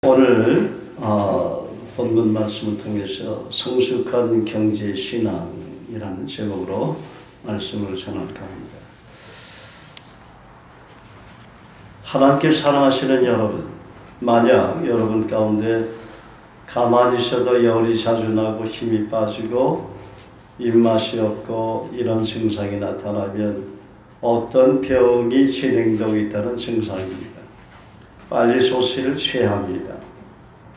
오늘 본문 말씀을 통해서 성숙한 경제 신앙이라는 제목으로 말씀을 전할까 합니다. 하나님께 사랑하시는 여러분, 만약 여러분 가운데 가만히 있어도 열이 자주 나고 힘이 빠지고 입맛이 없고 이런 증상이 나타나면 어떤 병이 진행되고 있다는 증상입니다. 빨리 소식을 취합니다.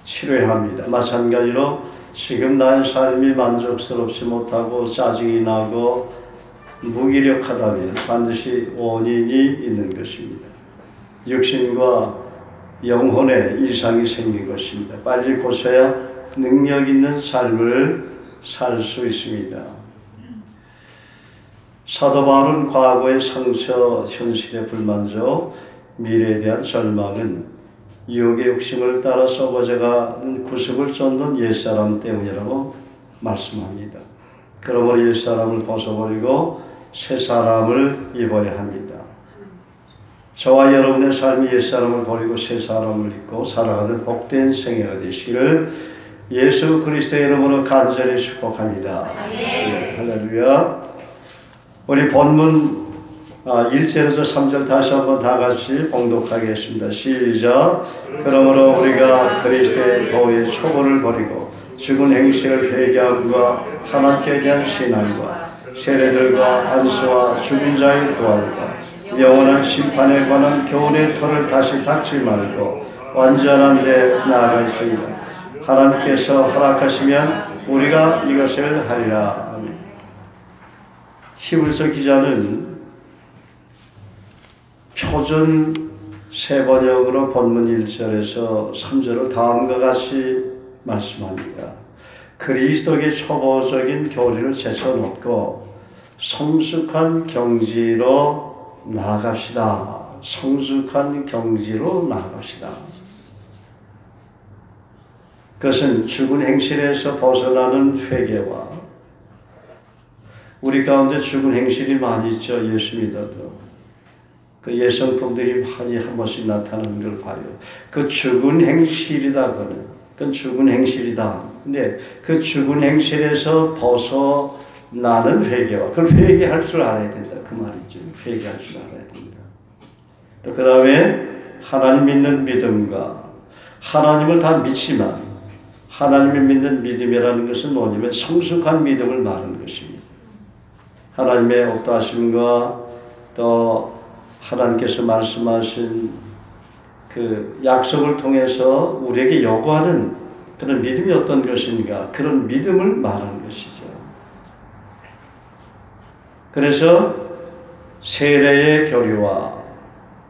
치료합니다. 마찬가지로 지금 나의 삶이 만족스럽지 못하고 짜증이 나고 무기력하다면 반드시 원인이 있는 것입니다. 육신과 영혼에 이상이 생긴 것입니다. 빨리 고쳐야 능력 있는 삶을 살 수 있습니다. 사도 바울은 과거의 상처, 현실의 불만족, 미래에 대한 절망은 유혹의 욕심을 따라 썩어져가는 구습을 쫓는 옛사람 때문이라고 말씀합니다. 그러므로 옛사람을 벗어버리고 새사람을 입어야 합니다. 저와 여러분의 삶이 옛사람을 버리고 새사람을 입고 살아가는 복된 생애가 되시기를 예수 그리스도의 이름으로 간절히 축복합니다. 네, 할렐루야. 우리 본문 1절에서 3절 다시 한번 다 같이 봉독하겠습니다. 시작. 그러므로 우리가 그리스도의 도의 초보를 버리고 죽은 행실을 회개함과 하나님께 대한 신앙과 세례들과 안수와 죽은 자의 부활과 영원한 심판에 관한 교훈의 터를 다시 닫지 말고 완전한 데 나아갈지어다. 하나님께서 허락하시면 우리가 이것을 하리라. 아멘. 히브리서 기자는 표준 세번역으로 본문 1절에서 3절을 다음과 같이 말씀합니다. 그리스도의 초보적인 교리를 제쳐놓고 성숙한 경지로 나아갑시다. 성숙한 경지로 나아갑시다. 그것은 죽은 행실에서 벗어나는 회개와 우리 가운데 죽은 행실이 많이 있죠. 예수 믿어도. 그 예성품들이 많이 한 번씩 나타나는 걸 봐요. 그 죽은 행실이다. 그건 죽은 행실이다. 근데 그 죽은 행실에서 벗어나는 회개와 그걸 회개할 줄 알아야 된다. 그 말이죠. 회개할 줄 알아야 된다. 또 그 다음에 하나님 믿는 믿음과 하나님을 다 믿지만 하나님을 믿는 믿음이라는 것은 뭐냐면 성숙한 믿음을 말하는 것입니다. 하나님의 어떠하심과 또 하나님께서 말씀하신 그 약속을 통해서 우리에게 요구하는 그런 믿음이 어떤 것인가, 그런 믿음을 말하는 것이죠. 그래서 세례의 교리와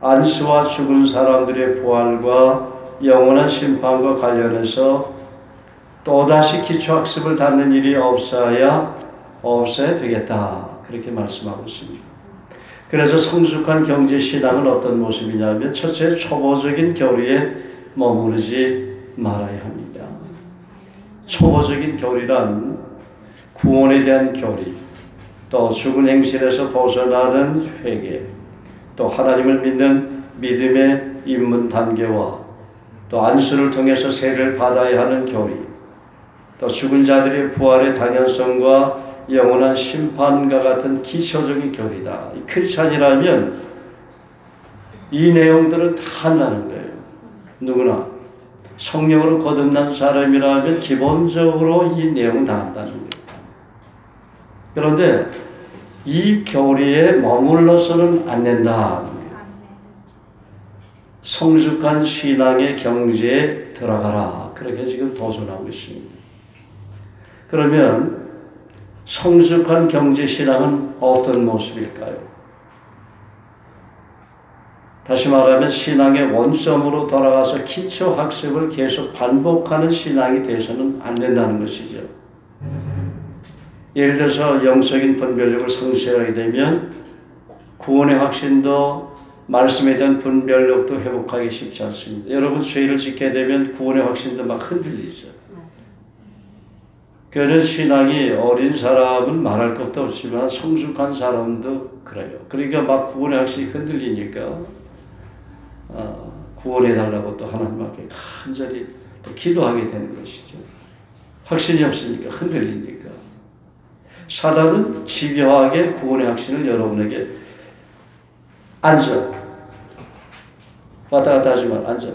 안수와 죽은 사람들의 부활과 영원한 심판과 관련해서 또다시 기초학습을 갖는 일이 없어야 되겠다. 그렇게 말씀하고 있습니다. 그래서 성숙한 경제신앙은 어떤 모습이냐면 첫째, 초보적인 교리에 머무르지 말아야 합니다. 초보적인 교리란 구원에 대한 교리, 또 죽은 행실에서 벗어나는 회개, 또 하나님을 믿는 믿음의 입문 단계와 또 안수를 통해서 세례를 받아야 하는 교리, 또 죽은 자들의 부활의 당연성과 영원한 심판과 같은 기초적인 교리다. 이 크리스찬이라면 이 내용들은 다 한다는 거예요. 누구나 성령으로 거듭난 사람이라면 기본적으로 이 내용은 다 한다는 거예요. 그런데 이 교리에 머물러서는 안 된다. 성숙한 신앙의 경지에 들어가라. 그렇게 지금 도전하고 있습니다. 그러면 성숙한 경제신앙은 어떤 모습일까요? 다시 말하면 신앙의 원점으로 돌아가서 기초학습을 계속 반복하는 신앙이 돼서는 안 된다는 것이죠. 예를 들어서 영적인 분별력을 상실하게 되면 구원의 확신도 말씀에 대한 분별력도 회복하기 쉽지 않습니다. 여러분 죄를 짓게 되면 구원의 확신도 막 흔들리죠. 그런 신앙이 어린 사람은 말할 것도 없지만 성숙한 사람도 그래요. 그러니까 막 구원의 확신이 흔들리니까 구원해달라고 또 하나님 앞에 간절히 또 기도하게 되는 것이죠. 확신이 없으니까, 흔들리니까. 사단은 집요하게 구원의 확신을 여러분에게 앉아. 왔다 갔다 하지 말, 앉아.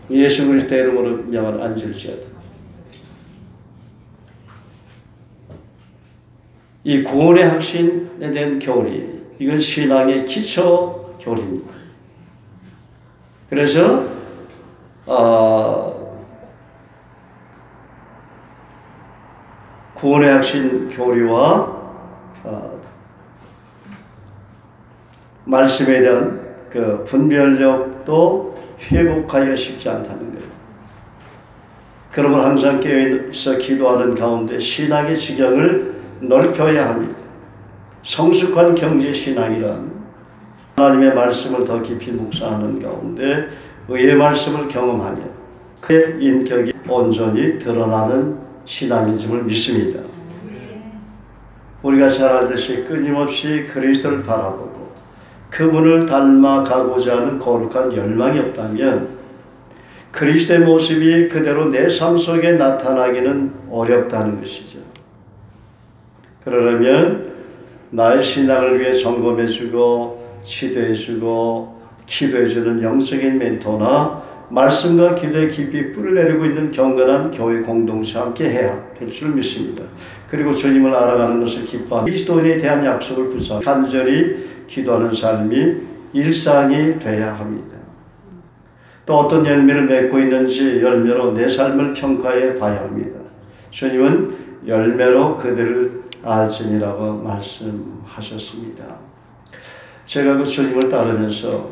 예수 그리스도의 이름으로 명하는 앉을지어다. 이 구원의 확신에 대한 교리, 이건 신앙의 기초 교리입니다. 그래서 구원의 확신 교리와 말씀에 대한 그 분별력도 회복하기가 쉽지 않다는 거예요. 그러면 항상 깨어있어 기도하는 가운데 신앙의 지경을 넓혀야 합니다. 성숙한 경제신앙이란 하나님의 말씀을 더 깊이 묵상하는 가운데 의의 말씀을 경험하며 그의 인격이 온전히 드러나는 신앙이즘을 믿습니다. 우리가 잘 알듯이 끊임없이 그리스도를 바라보고 그분을 닮아가고자 하는 거룩한 열망이 없다면 그리스도의 모습이 그대로 내 삶 속에 나타나기는 어렵다는 것이죠. 그러려면 나의 신앙을 위해 점검해주고 지도해주고 기도해주는 영적인 멘토나 말씀과 기도에 깊이 뿔을 내리고 있는 경건한 교회 공동체와 함께 해야 될 줄 믿습니다. 그리고 주님을 알아가는 것을 기뻐하는 그리스도인에 대한 약속을 붙잡고 간절히 기도하는 삶이 일상이 돼야 합니다. 또 어떤 열매를 맺고 있는지 열매로 내 삶을 평가해 봐야 합니다. 주님은 열매로 그들을 알지니라고 말씀하셨습니다. 제가 그 주님을 따르면서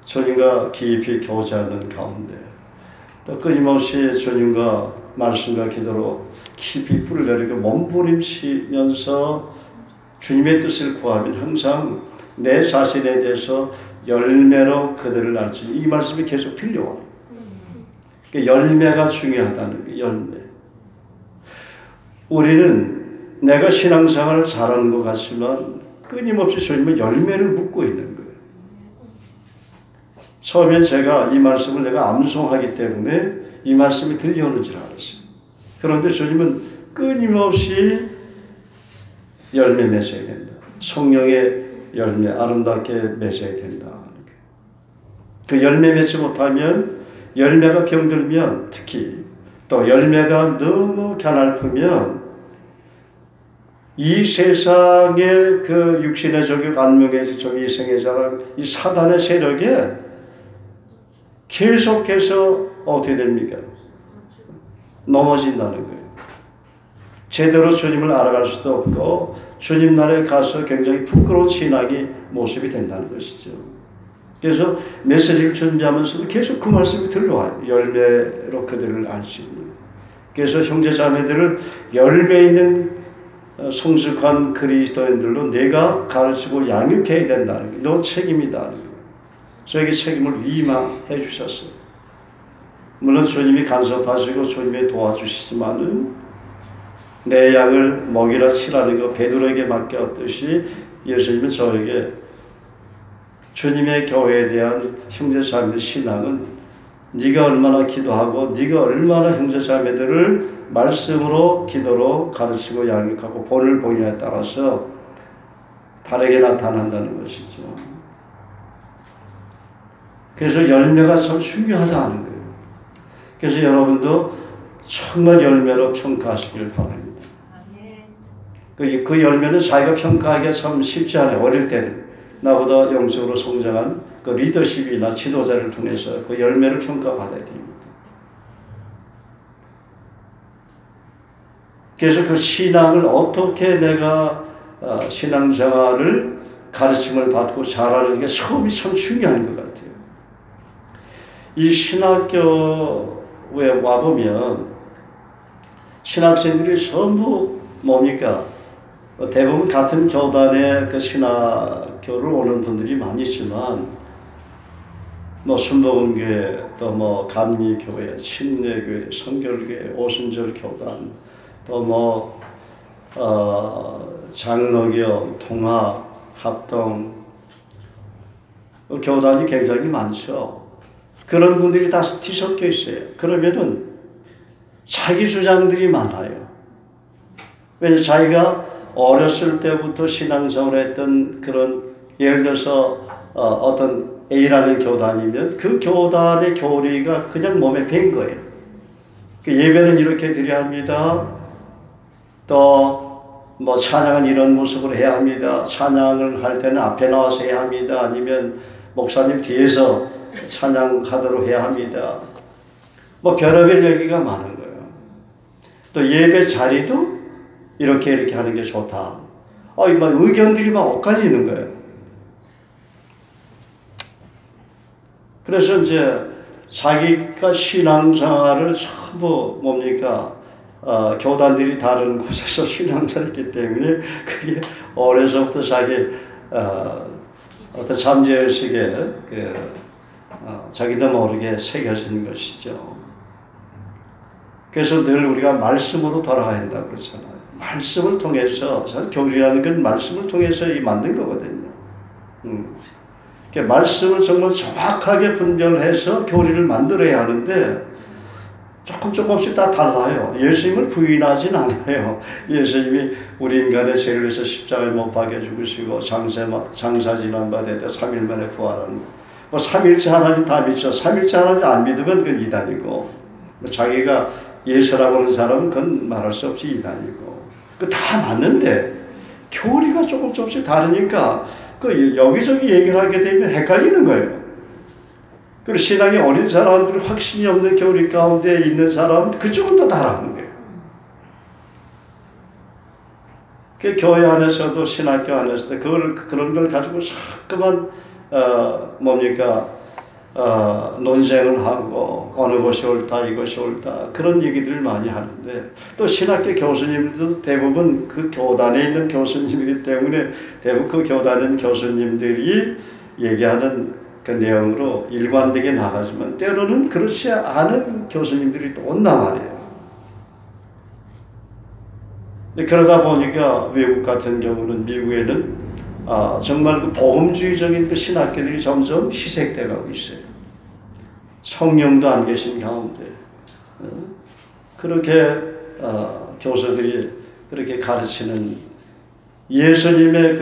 주님과 깊이 교제하는 가운데 또 끊임없이 주님과 말씀과 기도로 깊이 뿔을 내리고 몸부림치면서 주님의 뜻을 구하면 항상 내 자신에 대해서 열매로 그들을 알지. 이 말씀이 계속 들려와요. 그러니까 열매가 중요하다는 게 열매. 우리는 내가 신앙생활을 잘하는 것 같지만 끊임없이 주님은 열매를 묻고 있는 거예요. 처음엔 제가 이 말씀을 내가 암송하기 때문에 이 말씀이 들려오는 줄 알았어요. 그런데 주님은 끊임없이 열매 맺어야 된다. 성령의 열매 아름답게 맺어야 된다. 그 열매 맺지 못하면 열매가 병들면 특히 또 열매가 너무 가냘프면 이 세상의 그 육신의 저격, 안목의 저격, 이생의 자랑, 이 사단의 세력에 계속해서 어떻게 됩니까? 넘어진다는 거예요. 제대로 주님을 알아갈 수도 없고 주님 나라에 가서 굉장히 부끄러운 신앙의 모습이 된다는 것이죠. 그래서 메시지를 준비하면서도 계속 그 말씀이 들려와요. 열매로 그들을 알지. 그래서 형제자매들을 열매 있는 성숙한 그리스도인들로 내가 가르치고 양육해야 된다는 게 너 책임이다. 저에게 책임을 위임해 주셨어요. 물론 주님이 간섭하시고 주님이 도와주시지만은 내 양을 먹이라 치라는 거 베드로에게 맡겼듯이 예수님은 저에게 주님의 교회에 대한 형제자매들 신앙은 네가 얼마나 기도하고 네가 얼마나 형제자매들을 말씀으로 기도로 가르치고 양육하고 본을 보이냐에 따라서 다르게 나타난다는 것이죠. 그래서 열매가 참 중요하다는 거예요. 그래서 여러분도 정말 열매로 평가하시길 바랍니다. 그 열매는 자기가 평가하기가 참 쉽지 않아요. 어릴 때는 나보다 영적으로 성장한 그 리더십이나 지도자를 통해서 그 열매를 평가받아야 됩니다. 그래서 그 신앙을 어떻게 내가 신앙생활을 가르침을 받고 잘하는 게 처음이 참 중요한 것 같아요. 이 신학교에 와보면 신학생들이 전부 뭡니까? 대부분 같은 교단의 그 신학교를 오는 분들이 많이 있지만 뭐 순복음교회 또 뭐 감리교회, 침례교회, 성결교회, 오순절 교단 또 뭐 장로교, 통합, 합동 교단이 굉장히 많죠. 그런 분들이 다 뒤섞여 있어요. 그러면은 자기 주장들이 많아요. 왜냐하면 자기가 어렸을 때부터 신앙생활을 했던 그런, 예를 들어서 어떤 A라는 교단이면 그 교단의 교리가 그냥 몸에 밴 거예요. 그 예배는 이렇게 드려야 합니다. 또 뭐 찬양은 이런 모습으로 해야 합니다. 찬양을 할 때는 앞에 나와서 해야 합니다. 아니면 목사님 뒤에서 찬양하도록 해야 합니다. 뭐 별의별 얘기가 많은 거예요. 또 예배 자리도 이렇게 하는 게 좋다. 막 의견들이 막 엇갈리는 거예요. 그래서 이제 자기가 신앙생활을 전부 뭡니까? 교단들이 다른 곳에서 신앙생활했기 때문에 그게 어려서부터 자기 어떤 잠재의식에 자기도 모르게 새겨진 것이죠. 그래서 늘 우리가 말씀으로 돌아가야 한다고 그러잖아요. 말씀을 통해서, 교리라는 건 말씀을 통해서 만든 거거든요. 말씀을 정말 정확하게 분별해서 교리를 만들어야 하는데 조금씩 다 달라요. 예수님을 부인하진 않아요. 예수님이 우리 인간의 죄를 위해서 십자가에 못 박혀 죽으시고 장사 지난 바 되다 3일 만에 부활하는 거. 뭐 삼일째 하나님 다 믿죠. 삼일째 하나님 안 믿으면 그건 이단이고, 자기가 예수라고 하는 사람은 그건 말할 수 없이 이단이고, 그 다 맞는데 교리가 조금씩 다르니까 그 여기저기 얘기를 하게 되면 헷갈리는 거예요. 그리고 신앙이 어린 사람들이 확신이 없는 교리 가운데 있는 사람은 그쪽은 또 다르는 거예요. 그 교회 안에서도 신학교 안에서도 그런 걸 가지고 자꾸만 논쟁을 하고 어느 것이 옳다 이것이 옳다 그런 얘기들을 많이 하는데, 또 신학교 교수님들도 대부분 그 교단에 있는 교수님이기 때문에 대부분 그 교단에 있는 교수님들이 얘기하는 그 내용으로 일관되게 나가지만 때로는 그렇지 않은 교수님들이 또 온단 말이에요. 그러다 보니까 외국 같은 경우는, 미국에는 정말 그 복음주의적인 그 신학교들이 점점 희색돼 가고 있어요. 성령도 안 계신 가운데 그렇게 교수들이 그렇게 가르치는 예수님의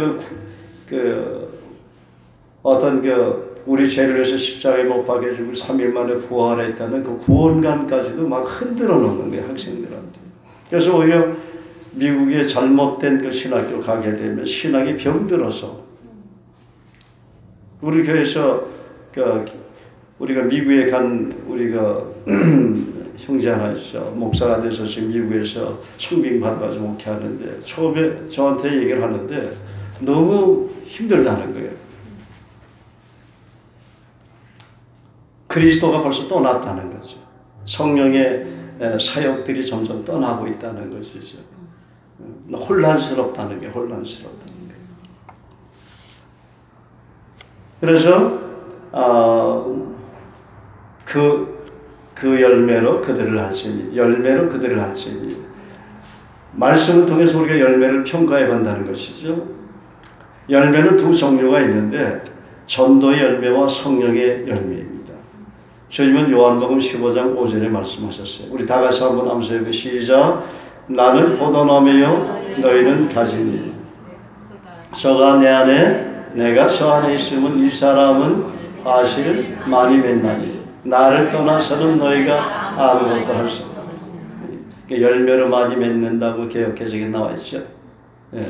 어떤 우리 죄를 위해서 십자가에 못 박혀 죽고 3일 만에 부활했다는 그 구원관까지도 막 흔들어 놓는 거예요, 학생들한테. 그래서 오히려 미국의 잘못된 그 신학교 가게 되면 신앙이 병들어서, 우리 교회에서 우리가 미국에 간 우리가 형제 하나 있어, 목사가 돼서 지금 미국에서 청빙 받아가지고 목회하는데 처음에 저한테 얘기를 하는데 너무 힘들다는 거예요. 그리스도가 벌써 떠났다는 거죠. 성령의 사역들이 점점 떠나고 있다는 것이죠. 혼란스럽다는 게 혼란스럽다는 게. 그래서 그 열매로 그들을 할지니, 열매로 그들을 할지니, 말씀을 통해서 우리가 열매를 평가해 간다는 것이죠. 열매는 두 종류가 있는데 전도의 열매와 성령의 열매입니다. 주님은 요한복음 15장 5절에 말씀하셨어요. 우리 다 같이 한번 암송해 시작. 나는 포도나무요 너희는 가지니 저가 내 안에 내가 저 안에 있으면 이 사람은 과실을 많이 맺나니 나를 떠나서는 너희가 아무것도 할 수 없다. 열매로 많이 맺는다고 개역개정에 나와 있죠. 예.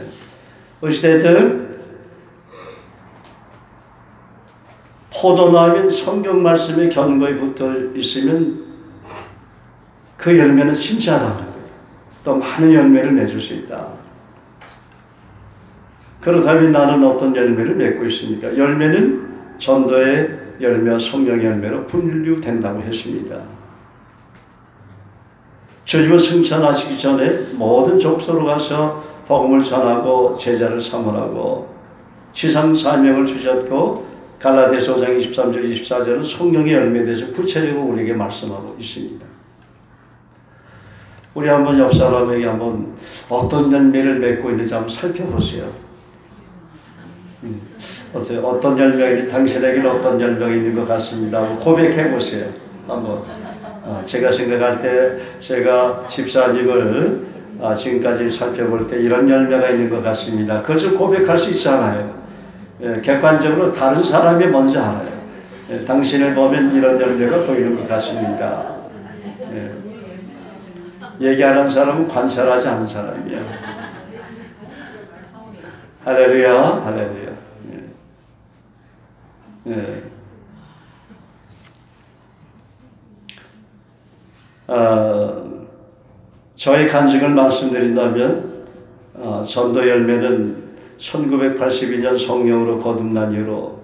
어찌됐든 포도나무는 성경 말씀에 견고히 붙어 있으면 그 열매는 진짜다는 거예요. 또 많은 열매를 맺을 수 있다. 그렇다면 나는 어떤 열매를 맺고 있습니까? 열매는 전도의 열매와 성령의 열매로 분류된다고 했습니다. 주님은 승천하시기 전에 모든 족속으로 가서 복음을 전하고 제자를 삼으라고 지상 사명을 주셨고, 갈라디아서 5장 23절 24절은 성령의 열매에 대해서 구체적으로 우리에게 말씀하고 있습니다. 우리 한번 옆 사람에게 한번 어떤 열매를 맺고 있는지 한번 살펴보세요. 어떤 열매가 당신에게는 어떤 열매가 있는 것 같습니다. 고백해 보세요. 한번. 제가 생각할 때 제가 집사님을 지금까지 살펴볼 때 이런 열매가 있는 것 같습니다. 그것을 고백할 수 있잖아요. 객관적으로 다른 사람이 먼저 알아요. 당신을 보면 이런 열매가 보이는 것 같습니다. 얘기하는 사람은 관찰하지 않는 사람이에요. 할렐루야, 할렐루야. 저의 간증을 말씀드린다면 전도 열매는 1982년 성령으로 거듭난 이후로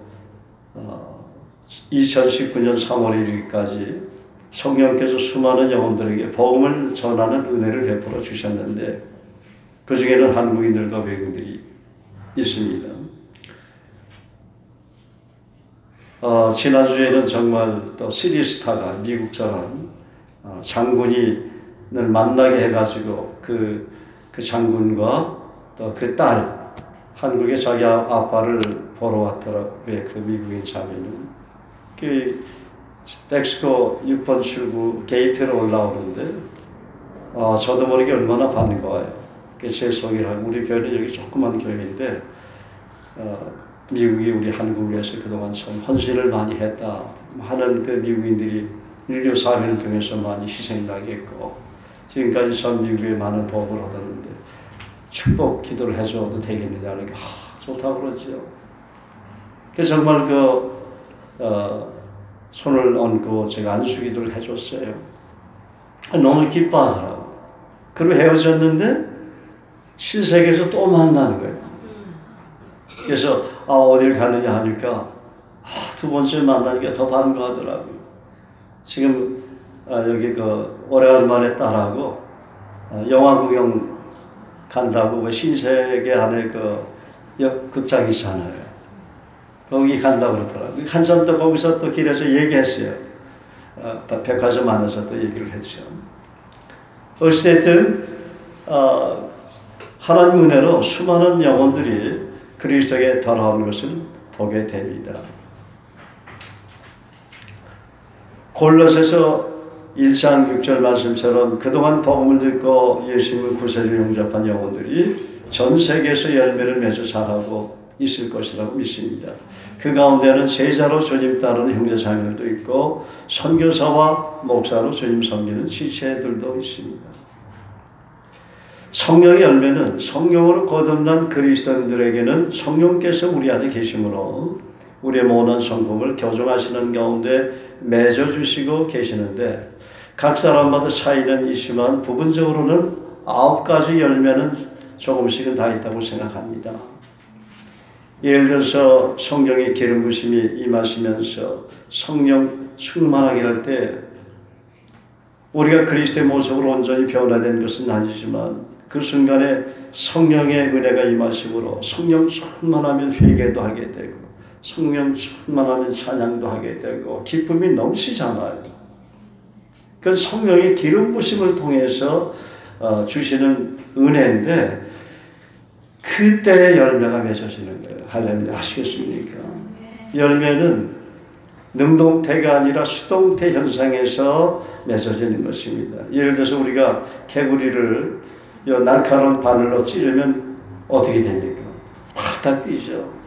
2019년 3월 1일까지 성령께서 수많은 영혼들에게 복음을 전하는 은혜를 베풀어 주셨는데 그 중에는 한국인들과 외국인들이 있습니다. 지난주에는 정말 또 시리스타가 미국 사람 장군을 만나게 해가지고 그 장군과 또 그 딸 한국에 자기 아빠를 보러 왔더라고요. 그 미국인 자매는 그 멕시코 6번 출구 게이트로 올라오는데 저도 모르게 얼마나 반가워요. 제 소개를 하고 우리 교회는 여기 조그만 교회인데 미국이 우리 한국을 위해서 그동안 참 헌신을 많이 했다 하는 그 미국인들이 인류 사회를 통해서 많이 희생당했고 지금까지 전 미국에 많은 복을 얻었는데 축복 기도를 해줘도 되겠느냐는 게 좋다고 그러죠. 그래서 정말 손을 얹고 제가 안수기도를 해줬어요. 너무 기뻐하더라고. 그리고 헤어졌는데 신세계에서 또 만나는 거예요. 그래서 어딜 가느냐 하니까 두 번째 만나니까 더 반가워하더라고요. 지금 여기 오래간만에 딸하고 영화 구경 간다고 신세계 안에 극장 있잖아요. 거기 간다고 그러더라고요. 한참 또 거기서 또 길에서 얘기했어요. 백화점 안에서 또 얘기를 했죠. 어찌됐든 하나님 은혜로 수많은 영혼들이 그리스도에게 돌아오는 것을 보게 됩니다. 골로새서 1장 6절 말씀처럼 그동안 복음을 듣고 예수님을 구세주로 영접한 영혼들이 전 세계에서 열매를 맺어 자라고 있을 것이라고 믿습니다. 그 가운데는 제자로 주님 따르는 형제자매들도 있고 선교사와 목사로 주님 섬기는 지체들도 있습니다. 성령의 열매는 성령으로 거듭난 그리스도인들에게는 성령께서 우리 안에 계심으로 우리의 모난 성품을 교정하시는 가운데 맺어주시고 계시는데 각 사람마다 차이는 있지만 부분적으로는 9가지 열매는 조금씩은 다 있다고 생각합니다. 예를 들어서 성령의 기름 부심이 임하시면서 성령 충만하게 할 때 우리가 그리스도의 모습으로 온전히 변화된 것은 아니지만 그 순간에 성령의 은혜가 임하심으로 성령 충만하면 회개도 하게 되고 성령 충만하면 찬양도 하게 되고 기쁨이 넘치잖아요. 그 성령의 기름 부심을 통해서 주시는 은혜인데 그때의 열매가 맺어지는 거예요. 할렐루야. 아시겠습니까? 열매는 능동태가 아니라 수동태 현상에서 맺어지는 것입니다. 예를 들어서 우리가 개구리를 날카로운 바늘로 찌르면 어떻게 됩니까? 활딱 뛰죠.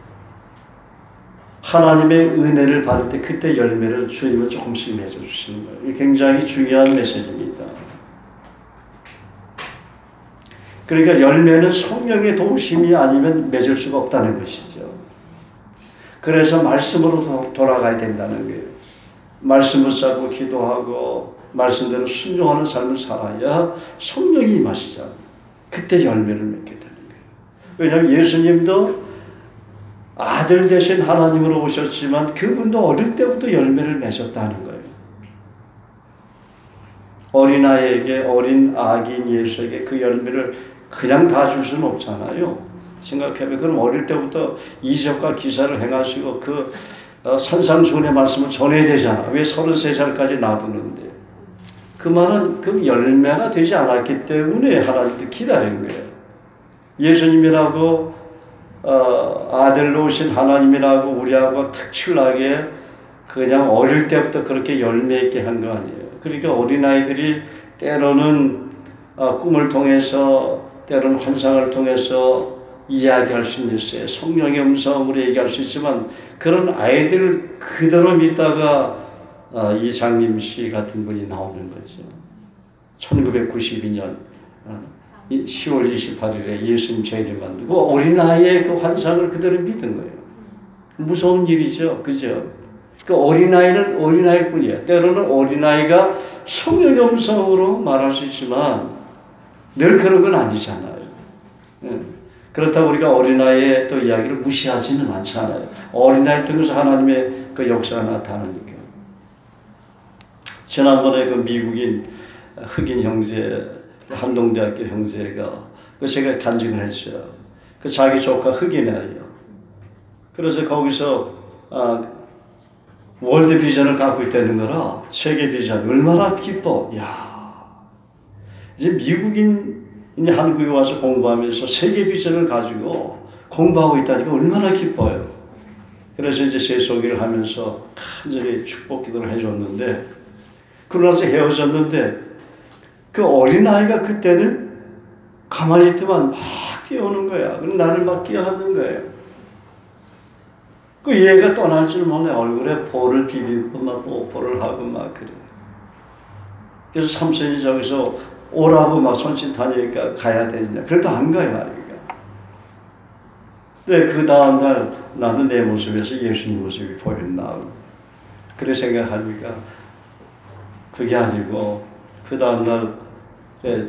하나님의 은혜를 받을 때 그때 열매를 주님은 조금씩 맺어주시는 거예요. 이게 굉장히 중요한 메시지입니다. 그러니까 열매는 성령의 도우심이 아니면 맺을 수가 없다는 것이죠. 그래서 말씀으로 돌아가야 된다는 거예요. 말씀 붙잡고 기도하고 말씀대로 순종하는 삶을 살아야 성령이 임하시잖아요. 그때 열매를 맺게 되는 거예요. 왜냐하면 예수님도 아들 되신 하나님으로 오셨지만 그분도 어릴 때부터 열매를 맺었다는 거예요. 어린아이에게 어린 아기인 예수에게 그 열매를 그냥 다 줄 수는 없잖아요. 생각해보면 그럼 어릴 때부터 이적과 기사를 행하시고 그 산상수훈의 말씀을 전해야 되잖아. 왜 33살까지 놔두는데. 그 말은 그 열매가 되지 않았기 때문에 하나님도 기다린 거예요. 예수님이라고 아들로 오신 하나님이라고 우리하고 특출나게 그냥 어릴 때부터 그렇게 열매 있게 한 거 아니에요. 그러니까 어린아이들이 때로는 꿈을 통해서 때로는 환상을 통해서 이야기할 수 있어요. 성령의 음성으로 얘기할 수 있지만 그런 아이들을 그대로 믿다가 이장림 씨 같은 분이 나오는 거죠. 1992년 10월 28일에 예수님 제일 만들고 어린아이의 그 환상을 그대로 믿은 거예요. 무서운 일이죠. 그죠? 그 어린아이는 어린아이일 뿐이에요. 때로는 어린아이가 성령의 음성으로 말할 수 있지만 늘 그런 건 아니잖아요. 그렇다고 우리가 어린아이의 또 이야기를 무시하지는 않잖아요. 어린아이를 통해서 하나님의 그 역사가 나타나니까. 지난번에 그 미국인 흑인 형제, 한동대학교 형제가 그 제가 간증을 했어요. 그 자기 조카 흑인이에요. 그래서 거기서 월드 비전을 갖고 있다는 거라 세계 비전 얼마나 기뻐. 야, 이제 미국인이 한국에 와서 공부하면서 세계 비전을 가지고 공부하고 있다니까 얼마나 기뻐요. 그래서 이제 제 소개를 하면서 간절히 축복 기도를 해줬는데 그러고 나서 헤어졌는데 그 어린아이가 그때는 가만히 있더만 막 뛰어오는 거야. 그럼 나를 막 끼어앉는 거예요. 그 얘가 떠날 줄 몰라. 얼굴에 볼을 비비고 막 뽀뽀를 하고 막 그래. 그래서 삼촌이 저기서 오라고 막 손짓하니까 가야 되냐. 그래도 안 가요, 아이가. 근데 그 다음날 나는 내 모습에서 예수님 모습이 보였나. 그래 생각하니까 그게 아니고 그 다음날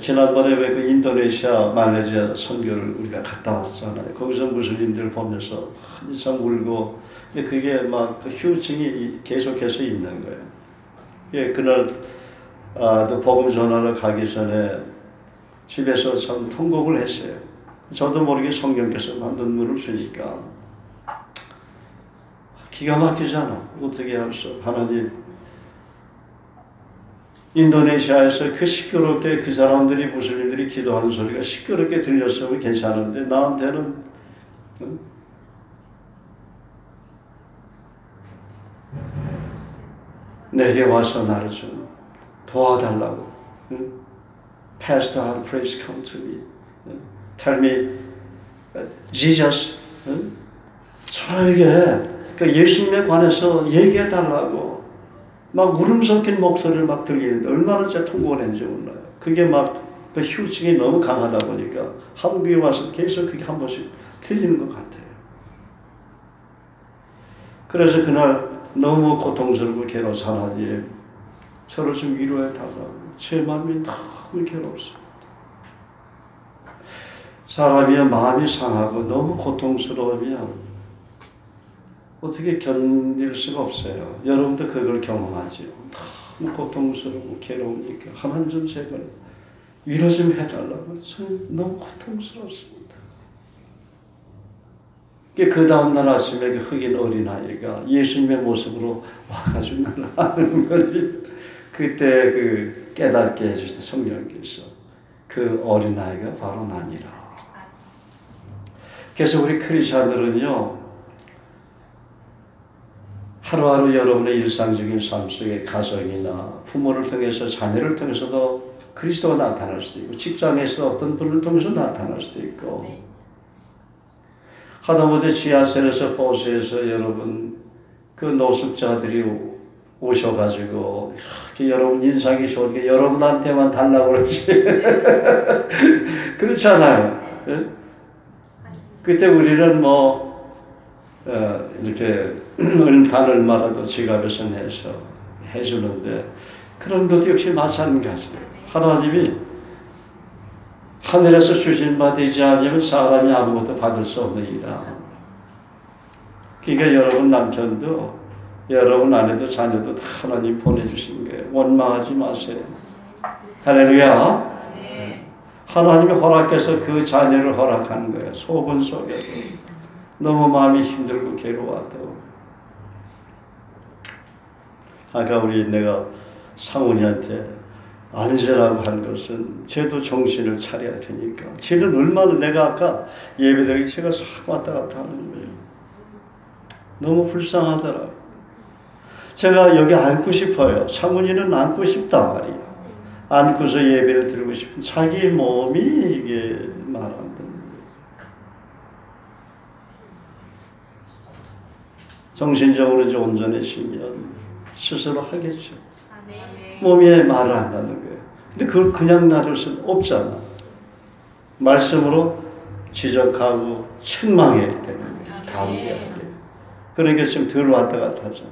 지난번에 왜 그 인도네시아, 말레이시아 선교를 우리가 갔다 왔잖아요. 거기서 무슬림들 보면서 한참 울고, 근데 그게 막 그 휴증이 계속해서 있는 거예요. 예, 그날 또 복음 전하러 가기 전에 집에서 참 통곡을 했어요. 저도 모르게 성령께서 막 눈물을 주니까 기가 막히잖아. 어떻게 할 수? 하나님. 인도네시아에서 그 시끄럽게 그 사람들이 무슬림들이 기도하는 소리가 시끄럽게 들렸으면 괜찮은데 나한테는 내게 와서 나를 좀 도와달라고. Pastor, please come to me. Tell me, Jesus. 저에게 그 예수님에 관해서 얘기해 달라고. 막 울음 섞인 목소리를 막 들리는데 얼마나 제가 통곡을 했는지 몰라요. 그게 막 그 휴증이 너무 강하다 보니까 한국에 와서 계속 그게 한 번씩 틀리는 것 같아요. 그래서 그날 너무 고통스럽고 괴로워서 하나님 저를 좀 위로해 달라고. 제 마음이 너무 괴롭습니다. 사람이 마음이 상하고 너무 고통스러우면 어떻게 견딜 수가 없어요. 여러분도 그걸 경험하죠. 너무 고통스럽고 괴로우니까 하나님 좀 제발 위로 좀 해달라고. 전 너무 고통스럽습니다. 그 다음날 아침에 그 흑인 어린아이가 예수님의 모습으로 와가지고 나를 하는 거지. 그때 그 깨닫게 해주신 성령께서 그 어린아이가 바로 나니라. 그래서 우리 크리스찬들은요, 하루하루 여러분의 일상적인 삶 속에 가정이나 부모를 통해서 자녀를 통해서도 그리스도가 나타날 수도 있고 직장에서 어떤 분을 통해서 나타날 수도 있고 하다못해 지하철에서 버스에서 여러분 그 노숙자들이 오셔가지고 이렇게 여러분 인상이 좋으니까 여러분한테만 달라고 그러지. 그렇잖아요. 예? 그때 우리는 이렇게 단 얼마라도 지갑에서 내서 해주는데 그런 것도 역시 마찬가지예요. 하나님이 하늘에서 주신 바 되지 않으면 사람이 아무것도 받을 수 없느니라. 그러니까 여러분 남편도 여러분 아내도 자녀도 다 하나님 보내주신 거예요. 원망하지 마세요. 할렐루야. 하나님이 허락해서 그 자녀를 허락하는 거예요. 소원 속에도. 너무 마음이 힘들고 괴로워도. 아까 내가 상훈이한테 안세라고 한 것은 쟤도 정신을 차려야 되니까. 쟤는 얼마나 내가 아까 예배드리기 제가 싹 왔다 갔다 하는 거예요. 너무 불쌍하더라고요. 제가 여기 앉고 싶어요. 사모님은 앉고 싶단 말이에요. 앉고서 예배를 드리고 싶은 자기 몸이 이게 말 안 되는 거예요. 정신적으로 온전해지면 스스로 하겠죠. 몸이 말을 안 하는 거예요. 근데 그걸 그냥 놔둘 수는 없잖아. 말씀으로 지적하고 책망해야 되는 거예요. 담대하게. 그러니까 지금 덜 왔다 갔다 하잖아.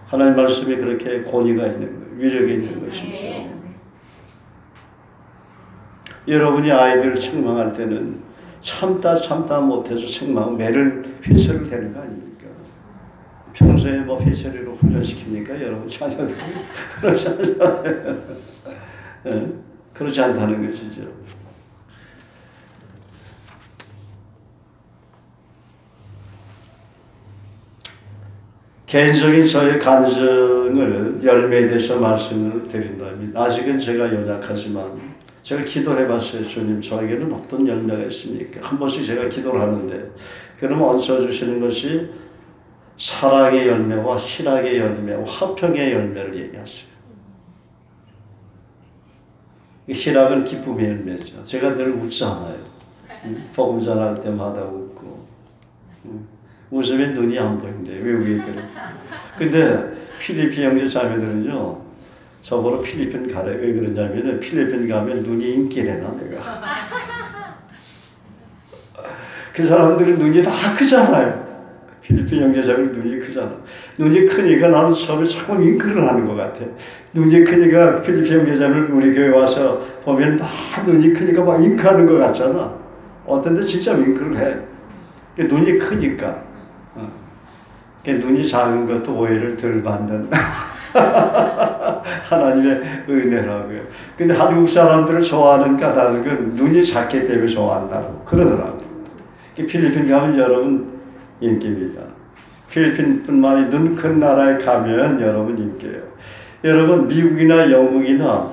하나님 말씀이 그렇게 권위가 있는 거예요. 위력이 있는 것이죠. 여러분이 아이들을 책망할 때는 참다 못해서 책망, 매를 휘슬을 대는 거 아닙니까? 평소에 뭐 회초리로 훈련시킵니까? 여러분 자녀들 그렇지 않잖아요. 네? 그렇지 않다는 것이죠. 개인적인 저의 간증을 열매에 대해서 말씀을 드린다면 아직은 제가 연약하지만 제가 기도를 해봤어요. 주님 저에게는 어떤 열매가 있습니까? 한 번씩 제가 기도를 하는데 그러면 얹혀주시는 것이 사랑의 열매와 희락의 열매와 화평의 열매를 얘기하세요. 희락은 기쁨의 열매죠. 제가 늘 웃잖아요. 복음 전할 때마다 웃고 웃으면 눈이 안 보인대. 외국인들은. 근데 필리핀 형제 자매들은요. 저보러 필리핀 가래. 왜 그러냐면 필리핀 가면 눈이 인기래나 내가. 그 사람들은 눈이 다 크잖아요. 필리핀 형제자매는 눈이 크잖아. 눈이 크니까 나는 처음에 자꾸 윙크를 하는 것 같아. 눈이 크니까 필리핀 형제자매를 우리 교회 와서 보면 다 눈이 크니까 막 윙크하는 것 같잖아. 어떤 데 진짜 윙크를 해. 눈이 크니까. 눈이 작은 것도 오해를 덜 받는 하나님의 은혜라고요. 근데 한국 사람들을 좋아하는 까닭은 눈이 작기 때문에 좋아한다고 그러더라고요. 필리핀 가면 여러분 인기입니다. 필리핀뿐만이 눈 큰 나라에 가면 여러분 인기예요. 여러분 미국이나 영국이나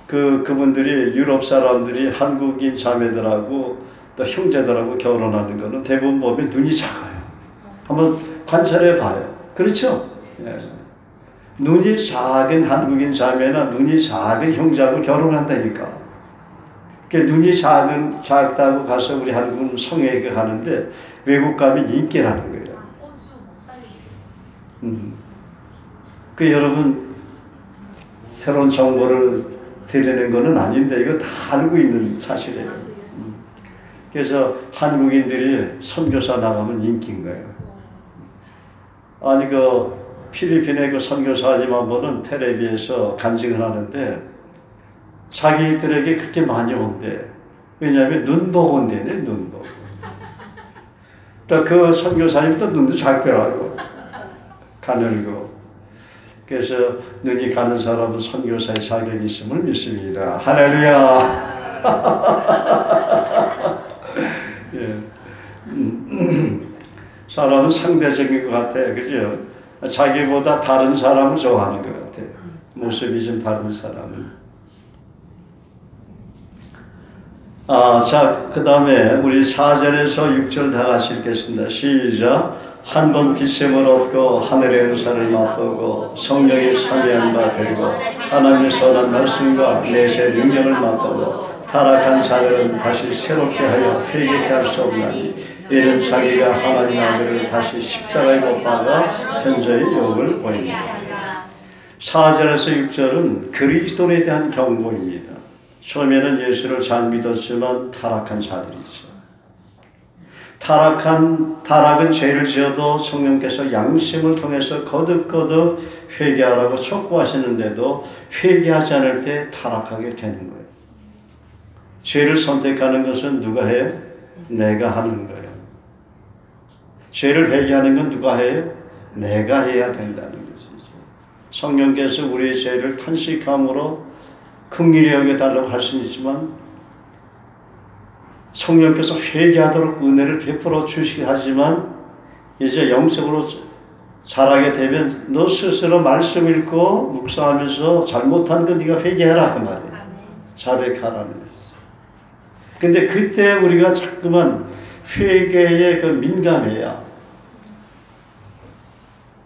그분들이 유럽 사람들이 한국인 자매들하고 또 형제들하고 결혼하는 거는 대부분 보면 눈이 작아요. 한번 관찰해 봐요. 그렇죠? 예. 눈이 작은 한국인 자매나 눈이 작은 형제하고 결혼한다니까. 그러니까 눈이 작다고 가서 우리 한국은 성회가 가는데 외국 가면 인기라는 거예요. 그 여러분 새로운 정보를 드리는 거는 아닌데 이거 다 알고 있는 사실이에요. 그래서 한국인들이 선교사 나가면 인기인 거예요. 아니 필리핀의 선교사님한 분은 텔레비에서 간증을 하는데 자기들에게 그렇게 많이 온대. 왜냐하면 눈 보고 온대네. 눈 보고. 또 그 선교사님도 눈도 작더라고. 가늘고. 그래서 눈이 가는 사람은 선교사의 자격이 있음을 믿습니다. 할렐루야. 예. 사람은 상대적인 것 같아. 그죠? 자기보다 다른 사람을 좋아하는 것 같아. 모습이 좀 다른 사람은. 자, 그 다음에 우리 4절에서 6절 다 같이 읽겠습니다. 시작. 한 번 빛샘을 얻고 하늘의 은사를 맛보고 성령의 참여한 바 되고 하나님의 선한 말씀과 내세 능력을 맛보고 타락한 자들은 다시 새롭게 하여 회개케 할 수 없나니 이는 자기가 하나님의 아들을 다시 십자가에 못 박아 천저의 욕을 보입니다. 4절에서 6절은 그리스도에 대한 경고입니다. 처음에는 예수를 잘 믿었지만 타락한 자들이죠. 타락은 죄를 지어도 성령께서 양심을 통해서 거듭거듭 회개하라고 촉구하시는데도 회개하지 않을 때 타락하게 되는 거예요. 죄를 선택하는 것은 누가 해요? 내가 하는 거예요. 죄를 회개하는 건 누가 해요? 내가 해야 된다는 것이죠. 성령께서 우리의 죄를 탄식함으로 긍휼히 여겨달라고 할 수는 있지만 성령께서 회개하도록 은혜를 베풀어 주시긴 하지만 이제 영적으로 잘하게 되면 너 스스로 말씀 읽고 묵상하면서 잘못한 거 네가 회개해라 그 말이에요. 자백하라는 거죠. 근데 그때 우리가 자꾸만 회개에 그 민감해야,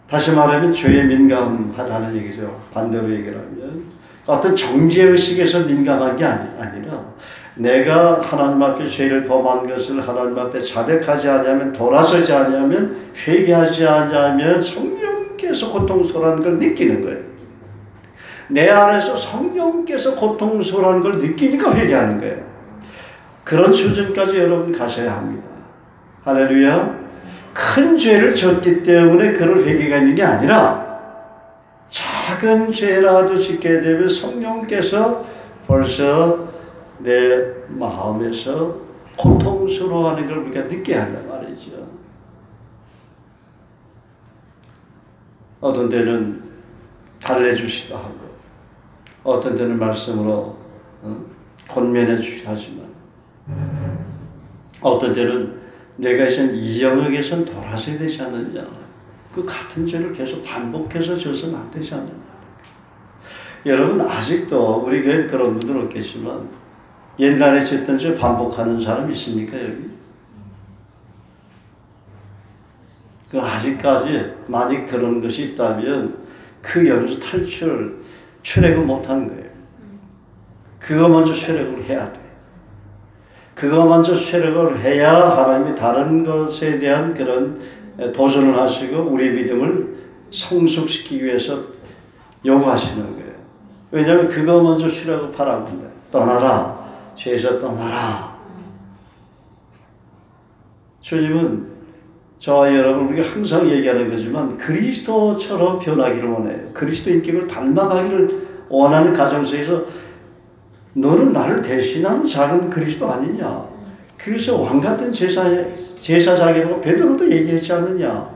다시 말하면 죄에 민감하다는 얘기죠. 반대로 얘기하면 어떤 정죄의식에서 민감한 게 아니라 내가 하나님 앞에 죄를 범한 것을 하나님 앞에 자백하지 않으면, 돌아서지 않으면, 회개하지 않으면 성령께서 고통스러운 걸 느끼는 거예요. 내 안에서 성령께서 고통스러운 걸 느끼니까 회개하는 거예요. 그런 수준까지 여러분 가셔야 합니다. 할렐루야. 큰 죄를 졌기 때문에 그럴 회개가 있는 게 아니라 작은 죄라도 짓게 되면 성령께서 벌써 내 마음에서 고통스러워하는 걸 우리가 느껴야 한단 말이죠. 어떤 때는 달래주시기도 하고, 어떤 때는 말씀으로 권면해 주시기도 하지만, 어떤 때는 내가 이젠 이 영역에선 돌아서야 되지 않느냐, 그 같은 죄를 계속 반복해서 져서는 안 되지 않느냐. 여러분 아직도 우리 교회는 그런 분들 없겠지만 옛날에 짓던 죄 반복하는 사람 있습니까 여기? 그 아직까지 만약 그런 것이 있다면 그 영에서 출애굽 못하는 거예요. 그거 먼저 출애굽을 해야 돼. 그거 먼저 출애굽을 해야 하나님이 다른 것에 대한 그런 도전을 하시고 우리 믿음을 성숙시키기 위해서 요구하시는 거예요. 왜냐하면 그거 먼저 출애굽하라고 한다. 떠나라. 죄에서 떠나라. 주님은 저와 여러분, 우리가 항상 얘기하는 거지만 그리스도처럼 변하기를 원해요. 그리스도 인격을 닮아가기를 원하는 가정 속에서 너는 나를 대신하는 작은 그리스도 아니냐. 그래서 왕같은 제사장이라고 베드로도 얘기했지 않느냐.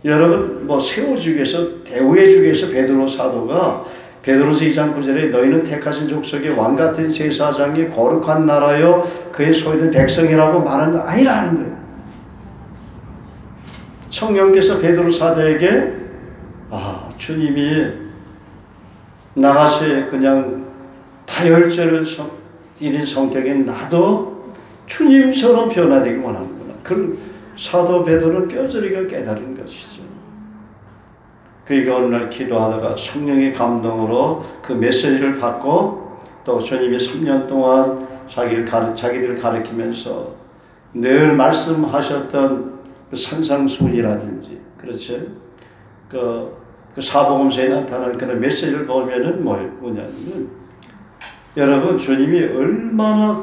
여러분 세워주기에서 대우해주기에서 베드로 사도가 베드로서 2장 9절에 너희는 택하신 족속의 왕같은 제사장이 거룩한 나라요 그의 소유된 백성이라고 말하는 거 아니라는 거예요. 성령께서 베드로 사도에게 주님이 나같이 그냥 다혈질인 성격인 나도 주님처럼 변화되기 원하는구나. 그 사도 베드로는 뼈저리가 깨달은 것이죠. 그러니까 어느 날 기도하다가 성령의 감동으로 그 메시지를 받고 또 주님이 3년 동안 자기들을 가르치면서 늘 말씀하셨던 그 산상수훈이라든지, 그렇죠? 그 사복음서에 나타나는 그런 메시지를 보면은 뭐냐면, 여러분 주님이 얼마나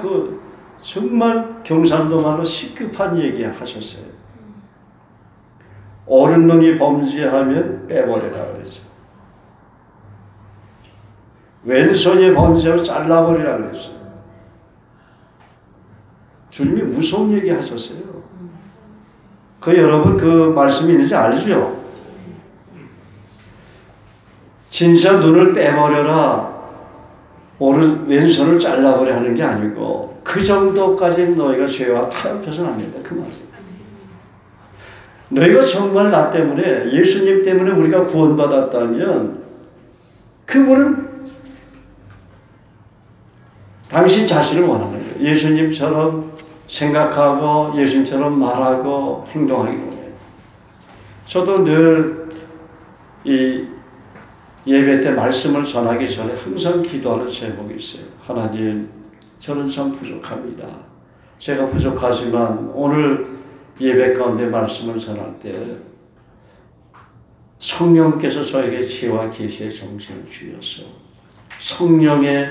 정말 경상도 말로 시급한 얘기 하셨어요. 옳은 놈이 범죄하면 빼버리라 그랬죠. 왼손이 범죄하면 잘라버리라 그랬어요. 주님이 무서운 얘기 하셨어요. 여러분 그 말씀이 있는지 알죠? 진짜 눈을 빼버려라, 왼손을 잘라버려 하는 게 아니고 그 정도까지 너희가 죄와 타협해서는 안 된다 그 말이에요. 너희가 정말 나 때문에, 예수님 때문에 우리가 구원받았다면 그분은 당신 자신을 원하는 거예요. 예수님처럼 생각하고 예수님처럼 말하고 행동하기 원해요. 저도 늘 이 예배 때 말씀을 전하기 전에 항상 기도하는 제목이 있어요. 하나님, 저는 참 부족합니다. 제가 부족하지만 오늘 예배 가운데 말씀을 전할 때 성령께서 저에게 지혜와 계시의 정신을 주셔서 성령의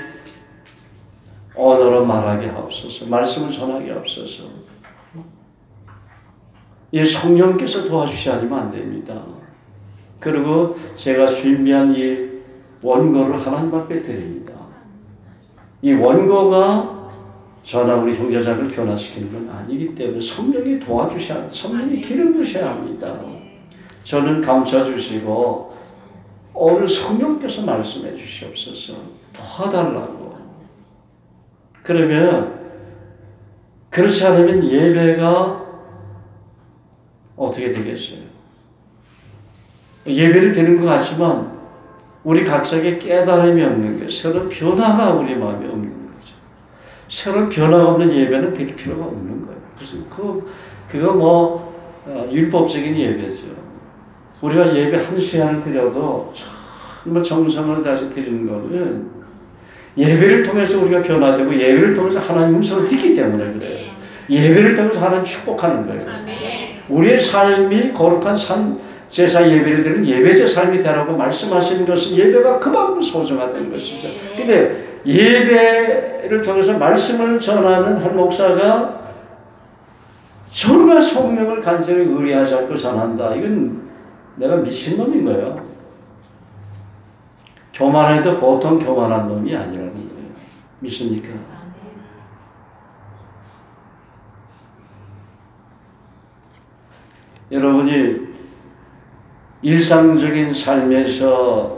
언어로 말하게 하옵소서, 말씀을 전하게 하옵소서. 이 성령께서 도와주시지 않으면 안 됩니다. 그리고 제가 준비한 이 원고를 하나님 앞에 드립니다. 이 원고가 저나 우리 형제자를 변화시키는 건 아니기 때문에 성령이 도와주셔야, 성령이 기름 부으셔야 합니다. 저는 감춰주시고 오늘 성령께서 말씀해 주시옵소서, 도와달라고. 그러면 그렇지 않으면 예배가 어떻게 되겠어요? 예배를 드리는 것 같지만 우리 각자에게 깨달음이 없는 거예요. 새로운 변화가 우리 마음에 없는 거죠. 새로운 변화가 없는 예배는 드릴 필요가 없는 거예요. 무슨 그거 뭐 율법적인 예배죠. 우리가 예배 한 시간을 드려도 정말 정성을 다해서 드리는 거는 예배를 통해서 우리가 변화되고 예배를 통해서 하나님 음성을 듣기 때문에 그래요. 예배를 통해서 하나님 축복하는 거예요. 우리의 삶이 거룩한 제사 예배를 드리는 예배제 삶이 되라고 말씀하시는 것은 예배가 그만큼 소중하다는 것이죠. 근데 예배를 통해서 말씀을 전하는 한 목사가 정말 성령을 간절히 의뢰하지 않고 전한다. 이건 내가 미친놈인 거예요. 교만해도 보통 교만한 놈이 아니라는 거예요. 믿습니까? 여러분이 일상적인 삶에서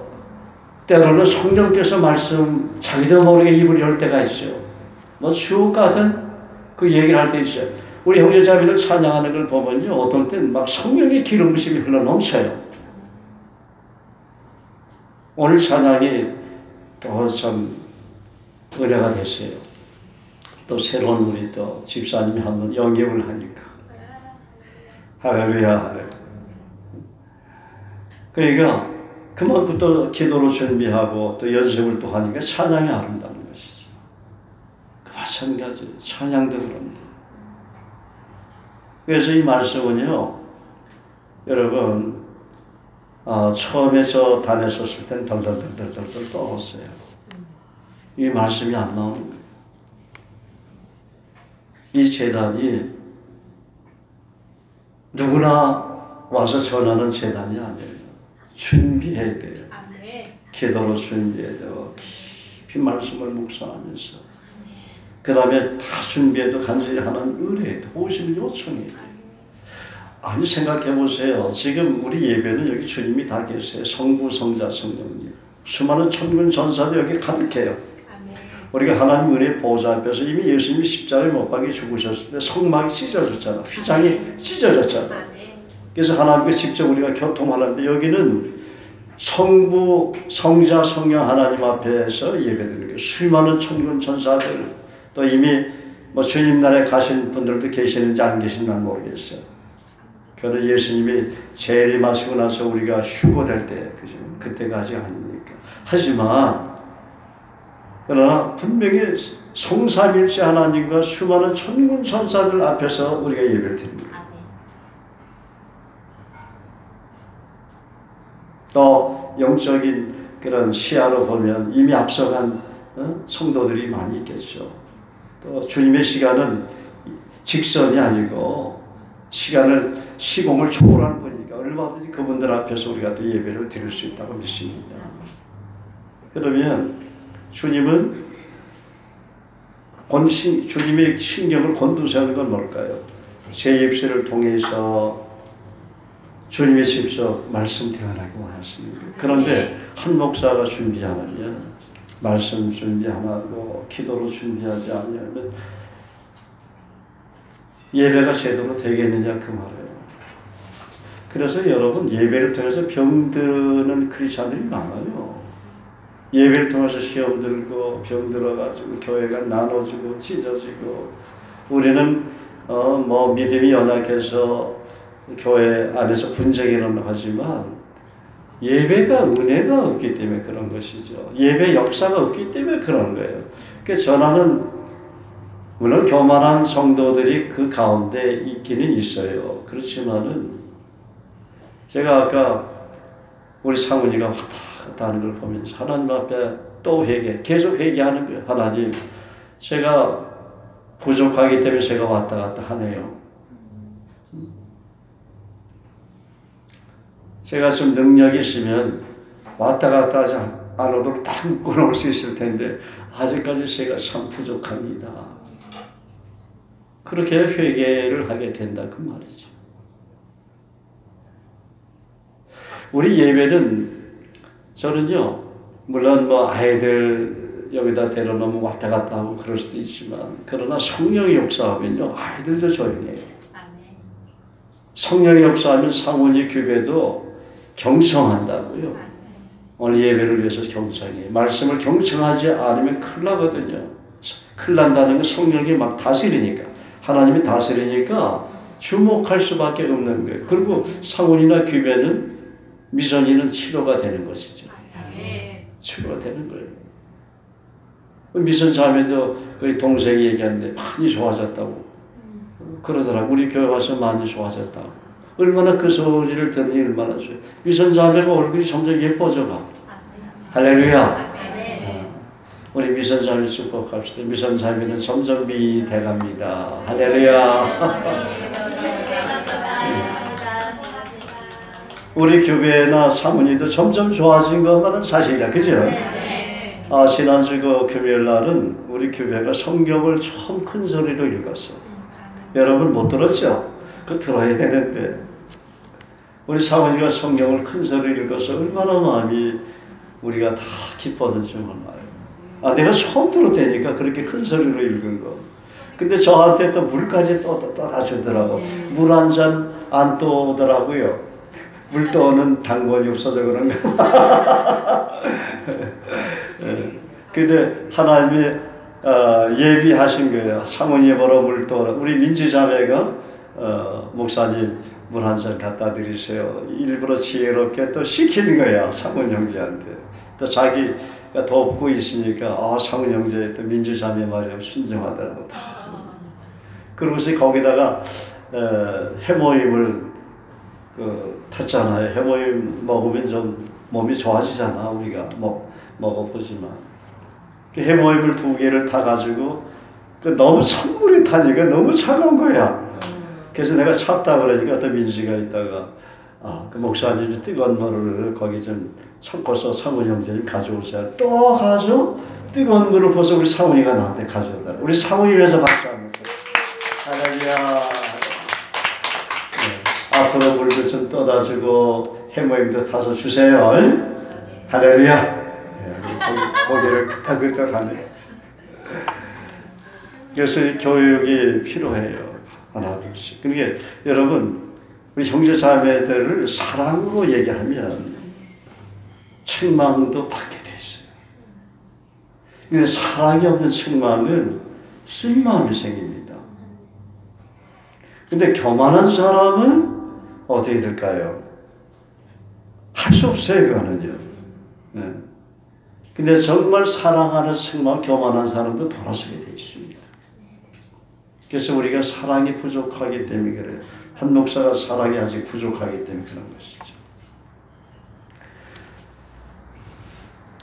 때로는 성령께서 말씀 자기도 모르게 입을 열 때가 있죠. 뭐 주옥 같은 그 얘기를 할 때 있어요. 우리 형제자매들 찬양하는 걸 보면요. 어떤 때는 막 성령의 기름 부심이 흘러 넘쳐요. 오늘 찬양이 또 참 은혜가 됐어요. 또 새로운 우리 또 집사님이 한번 영입을 하니까. 할렐루야. 그러니까 그만큼 또 기도로 준비하고 또 연습을 또 하니까 찬양이 아름다운 것이죠. 마찬가지 찬양도 그런데. 그래서 이 말씀은요. 여러분 처음에 저 단에 섰을 땐 덜덜덜덜 떨었어요. 이 말씀이 안 나오는 거예요. 이 제단이 누구나 와서 전하는 제단이 아니에요. 준비해야 돼요. 기도로 준비해야 되고 깊이 말씀을 묵상하면서 그 다음에 다 준비해도 간절히 하는 의뢰, 도우심을 요청해야 돼요. 아니 생각해 보세요. 지금 우리 예배는 여기 주님이 다 계세요. 성부, 성자, 성령님. 수많은 천군 전사도 여기 가득해요. 우리가 하나님 은혜의 보좌 앞에서 이미 예수님이 십자가에 못 박혀 죽으셨을 때 성막이 찢어졌잖아. 휘장이 찢어졌잖아. 그래서 하나님과 직접 우리가 교통하는데 여기는 성부, 성자, 성령 하나님 앞에서 예배드리는 거예요. 수많은 천군 천사들 또 이미 뭐 주님 나라에 가신 분들도 계시는지 안 계신지는 모르겠어요. 그러나 예수님이 재림하시고 나서 우리가 휴거될 때, 그죠? 그때가 아직 아닙니까? 하지만 그러나 분명히 성삼일체 하나님과 수많은 천군 천사들 앞에서 우리가 예배를 드립니다. 또 영적인 그런 시야로 보면 이미 앞서간 성도들이 많이 있겠죠. 또 주님의 시간은 직선이 아니고 시공을 초월하는 분이니까 얼마든지 그분들 앞에서 우리가 또 예배를 드릴 수 있다고 믿습니다. 그러면 주님은 주님의 신경을 곤두세우는 건 뭘까요? 제 입술을 통해서 주님의 직접 말씀 대언하기 원하십니다. 그런데 한 목사가 준비 안 하면 말씀 준비 안 하고 기도로 준비하지 않으면 예배가 제대로 되겠느냐 그 말이에요. 그래서 여러분 예배를 통해서 병드는 크리스찬들이 많아요. 예배를 통해서 시험 들고 병 들어가지고 교회가 나눠지고 찢어지고 우리는 뭐 믿음이 연약해서 교회 안에서 분쟁이 일어나고 하지만 예배가 은혜가 없기 때문에 그런 것이죠. 예배 역사가 없기 때문에 그런 거예요. 그래서 전하는 물론 교만한 성도들이 그 가운데 있기는 있어요. 그렇지만은 제가 아까 우리 사모님가 왔다 갔다 하는 걸 보면서 하나님 앞에 또 계속 회개하는 거예요. 하나님, 제가 부족하기 때문에 제가 왔다 갔다 하네요. 제가 좀 능력이 있으면 왔다 갔다 하지 않아도 다 묶어놓을 수 있을 텐데 아직까지 제가 참 부족합니다. 그렇게 회개를 하게 된다 그 말이지. 우리 예배는 저는요 물론 뭐 아이들 여기다 데려놓으면 왔다 갔다 하고 그럴 수도 있지만 그러나 성령이 역사하면요 아이들도 조용해요. 성령의 역사하면 상원이 교회도 경청한다고요. 오늘 예배를 위해서 경청해. 말씀을 경청하지 않으면 큰일 나거든요. 큰일 난다는 건 성령이 막 다스리니까. 하나님이 다스리니까 주목할 수밖에 없는 거예요. 그리고 상원이나 교회는 미선이는 치료가 되는 것이죠. 치료가 되는 거예요. 미선 자매도 그 동생이 얘기하는데 많이 좋아졌다고 그러더라고. 우리 교회 와서 많이 좋아졌다고. 얼마나 그 소리를 들으니 얼마나 좋아요. 미선 자매가 얼굴이 점점 예뻐져가. 할렐루야. 우리 미선 자매 축복합시다. 미선 자매는 점점 미인이 돼갑니다. 할렐루야. 우리 교회나 사모님도 점점 좋아진 것만은 사실이다. 그죠? 지난주 그 금요일 날은 우리 교회가 성경을 처음 큰 소리로 읽었어. 여러분 못 들었죠? 그거 들어야 되는데. 우리 사모님과 성경을 큰 소리로 읽어서 얼마나 마음이 우리가 다 기뻤는지 몰라요. 내가 처음 들었다니까 그렇게 큰 소리로 읽은 거. 근데 저한테 또 물까지 떠다 주더라고. 물 한 잔 안 떠오더라고요. 물 떠오는 당번이 없어서 그런가. 근데 하나님이 예비하신 거예요. 사모님 보러 물 떠오라. 우리 민주자매가 목사님 물 한 잔 갖다 드리세요. 일부러 지혜롭게 또 시키는 거야. 사모님 형제한테. 또 자기가 돕고 있으니까 사모님 형제 또 민주자매 말이야 순종하더라고. 그러고서 거기다가 해모임을 탔잖아요. 해모임 먹으면 좀 몸이 좋아지잖아. 우리가 먹어보지만 그 해모임을 2개를 타가지고 너무 찬물이 타니까 너무 차가운 거야. 그래서 내가 찼다 그러니까 또 민지가 있다가 그 목사님이 뜨거운 물을 거기 좀 섞어서 사모니 형제님 가져오세요. 또 가져? 뜨거운 물을 벌써 우리 사모니가 나한테 가져오더라. 우리 사모니 위해서 박수 하면서 할렐루야. 앞으로 물도 좀 떠다주고 해모임도 타서 주세요. 할렐루야. 고개를 끄덕끄덕 하네. 그래서 교육이 필요해요. 하나 둘씩. 그러니까 여러분 우리 형제 자매들을 사랑으로 얘기하면 책망도 받게 돼 있어요. 근데 사랑이 없는 책망은 쓸모없는 생깁니다. 근데 교만한 사람은 어떻게 될까요? 할 수 없어요, 그거는요. 네. 근데 정말 사랑하는 정말 교만한 사람도 돌아서게 돼 있습니다. 그래서 우리가 사랑이 부족하기 때문에 그래요. 한 목사가 사랑이 아직 부족하기 때문에 그런 것이죠.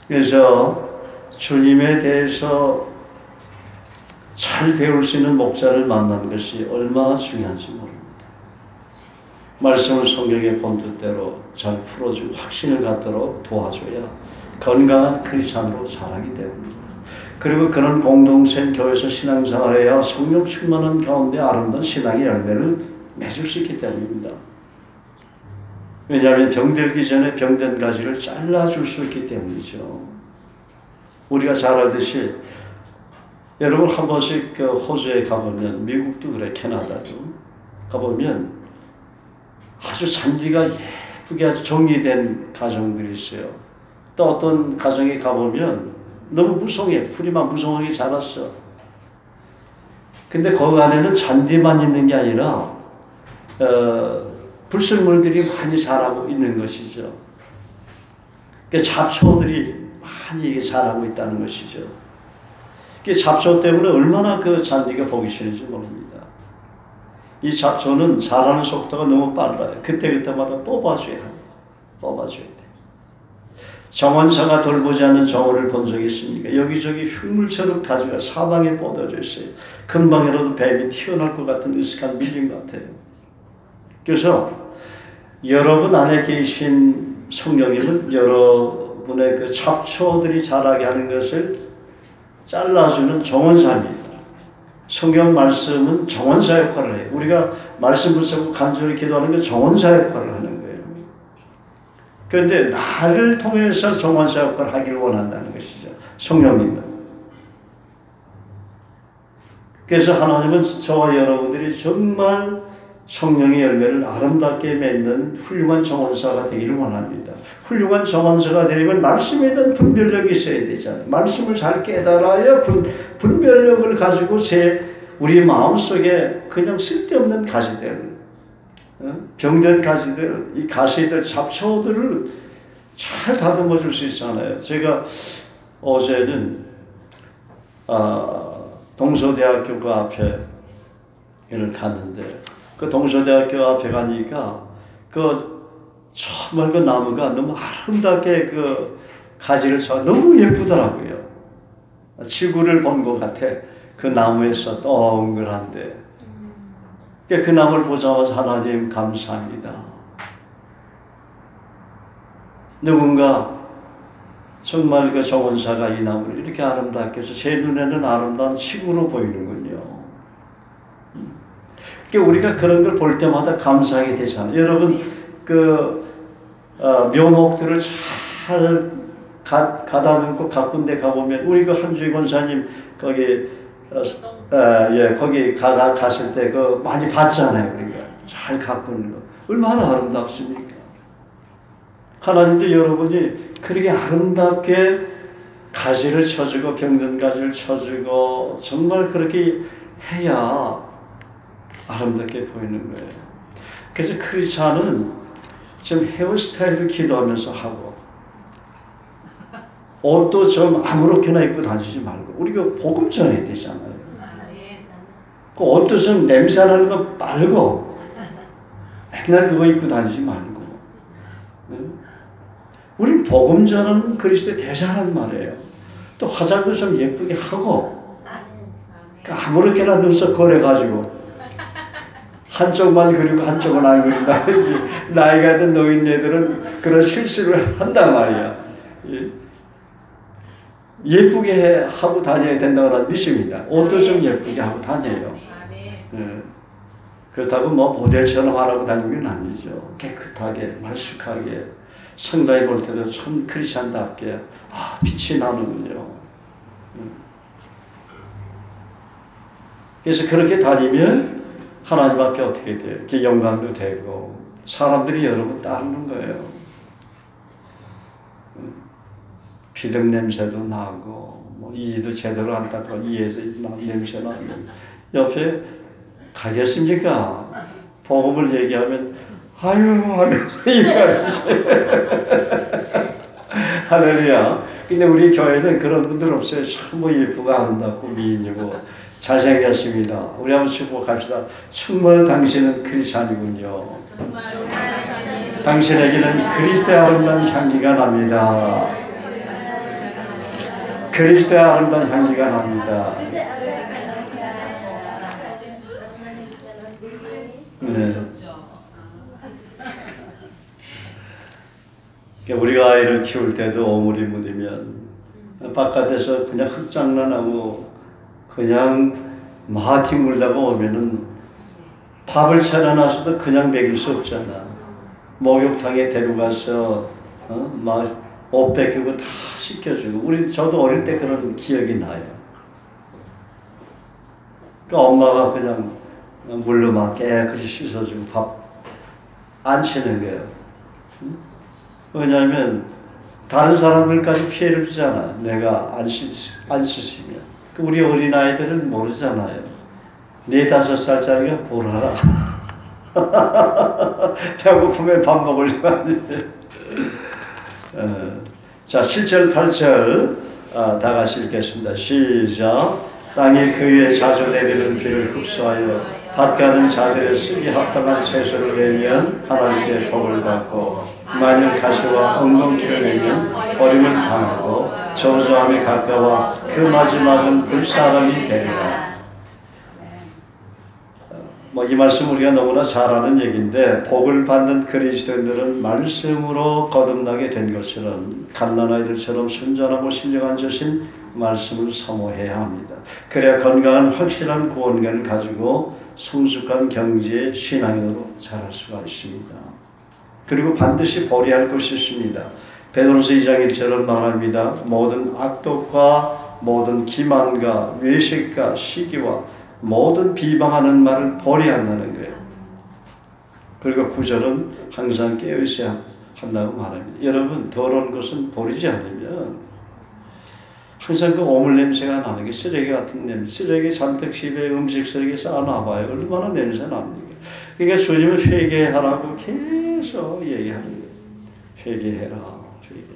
그래서 주님에 대해서 잘 배울 수 있는 목자를 만나는 것이 얼마나 중요한지 모릅니다. 말씀을 성경의 본뜻대로 잘 풀어주고 확신을 갖도록 도와줘야 건강한 크리스찬으로 자라기 때문입니다. 그리고 그런 공동체 교회에서 신앙생활해야 성령 충만한 가운데 아름다운 신앙의 열매를 맺을 수 있기 때문입니다. 왜냐하면 병들기 전에 병든 가지를 잘라줄 수 있기 때문이죠. 우리가 잘 알듯이 여러분 한 번씩 호주에 가보면 미국도 그래 캐나다도 가보면 아주 잔디가 예쁘게 아주 정리된 가정들이 있어요. 또 어떤 가정에 가보면 너무 무성해. 풀이 막 무성하게 자랐어. 근데 거기 안에는 잔디만 있는 게 아니라 불순물들이 많이 자라고 있는 것이죠. 그러니까 잡초들이 많이 자라고 있다는 것이죠. 그 잡초 때문에 얼마나 그 잔디가 보기 싫은지 모릅니다. 이 잡초는 자라는 속도가 너무 빨라요. 그때그때마다 뽑아줘야 합니다. 뽑아줘야 돼. 정원사가 돌보지 않는 정원을 본 적이 있습니까? 여기저기 흉물처럼 가지가 사방에 뻗어져 있어요. 금방이라도 뱀이 튀어나올 것 같은 으슥한 밀림 같아요. 그래서 여러분 안에 계신 성령님은 여러분의 그 잡초들이 자라게 하는 것을 잘라주는 정원사입니다. 성경 말씀은 정원사 역할을 해요. 우리가 말씀 붙잡고 간절히 기도하는 건 정원사 역할을 하는 거예요. 그런데 나를 통해서 정원사 역할을 하기를 원한다는 것이죠. 성령님은. 그래서 하나님은 저와 여러분들이 정말 성령의 열매를 아름답게 맺는 훌륭한 정원사가 되기를 원합니다. 훌륭한 정원사가 되려면 말씀에 대한 분별력이 있어야 되잖아요. 말씀을 잘 깨달아야 분별력을 가지고 우리 마음속에 그냥 쓸데없는 가시들, 병든 가시들, 이 가시들, 잡초들을 잘 다듬어 줄 수 있잖아요. 제가 어제는 동서대학교 그 앞에 갔는데 그 동서대학교 앞에 가니까 정말 그 나무가 너무 아름답게 그 가지를 너무 예쁘더라고요. 지구를 본 것 같아. 그 나무에서 동그란데. 그 나무를 보자마자 하나님 감사합니다. 누군가 정말 그 정원사가 이 나무를 이렇게 아름답게 해서 제 눈에는 아름다운 지구로 보이는군요. 그러니까 우리가 그런 걸 볼 때마다 감사하게 되잖아요. 여러분 묘목들을 잘 가다듬고 가꾼 데 가보면 우리 그 한주희 권사님 거기 거기 갔을 때 많이 봤잖아요. 우리가 잘 가꾸는 거 얼마나 아름답습니까? 하나님도 여러분이 그렇게 아름답게 가지를 쳐주고 병든 가지를 쳐주고 정말 그렇게 해야 아름답게 보이는 거예요. 그래서 크리스찬은 지금 헤어스타일을 기도하면서 하고 옷도 좀 아무렇게나 입고 다니지 말고 우리가 복음 전해야 되잖아요. 그 옷도 좀 냄새 나는 거 말고 맨날 그거 입고 다니지 말고 우린 복음 전하는 그리스도의 대사란 말이에요. 또 화장도 좀 예쁘게 하고 아무렇게나 눈썹 그려가지고 한쪽만 그리고 한쪽은 안 그린다. 나이가 든 노인네들은 그런 실수를 한단 말이야. 예쁘게 하고 다녀야 된다고 믿습니다. 옷도 좀 예쁘게 하고 다녀요. 그렇다고 모델처럼 하라고 다니는 건 아니죠. 깨끗하게 말쑥하게 성당에 볼 때도 참 크리스찬답게 빛이 나는군요. 그래서 그렇게 다니면 하나님 앞에 어떻게 돼요? 이렇게 영광도 되고 사람들이 여러분 따르는 거예요. 피등 냄새도 나고 이도 제대로 안 닦고 이에서 냄새 나고 옆에 가겠습니까? 복음을 얘기하면 아유 하면서 입가리지. 할렐루야. 근데 우리 교회는 그런 분들 없어요. 참 예쁘고 아름답고 미인이고 잘생겼습니다. 우리 한번 축복합시다. 정말 당신은 크리스찬이군요. 당신에게는 그리스도의 아름다운 향기가 납니다. 그리스도의 아름다운 향기가 납니다. 네. 우리가 아이를 키울 때도 오물이 묻으면 바깥에서 그냥 흙장난하고 그냥 마티 물다가 오면은 밥을 차려놔서도 그냥 먹일 수 없잖아. 목욕탕에 데려가서 막 옷 벗기고 다 씻겨주고 저도 어릴 때 그런 기억이 나요. 그러니까 엄마가 그냥 물로 막 깨끗이 씻어주고 밥 안 치는 거예요. 왜냐하면 다른 사람들까지 피해를 주잖아. 내가 안 씻으면. 우리 어린아이들은 모르잖아요. 4-5살짜리가 뭘 알아. 배고프면 밥 먹으려고 하는데. 자, 7절, 8절 다 같이 읽겠습니다. 시작. 땅이 그 위에 자주 내리는 비를 흡수하여 밭가는 자들의 쓰기 합당한 채소를 내면 하나님께 복을 받고 만일 가시와 엉겅퀴를 내면 어림을 당하고 저주함이 가까워 그 마지막은 불사람이 되리라. 이 말씀 우리가 너무나 잘 아는 얘기인데 복을 받는 그리스도인들은 말씀으로 거듭나게 된 것처럼 갓난아이들처럼 순전하고 신령한 저신 말씀을 사모해야 합니다. 그래야 건강한 확실한 구원관을 가지고 성숙한 경지의 신앙인으로 자랄 수가 있습니다. 그리고 반드시 버려야 할 것이 있습니다. 베드로서 2장 1절은 말합니다. 모든 악독과 모든 기만과 외식과 시기와 모든 비방하는 말을 버려야 한다는 거예요. 그리고 9절은 항상 깨어 있어야 한다고 말합니다. 여러분, 더러운 것은 버리지 않으면 항상 그 오물 냄새가 나는 게 쓰레기 같은 냄새, 쓰레기 잔뜩 집에 음식 쓰레기 쌓아놔봐요. 얼마나 냄새 납니까? 그러니까 주님은 회개하라고 계속 얘기하는 거예요. 회개해라.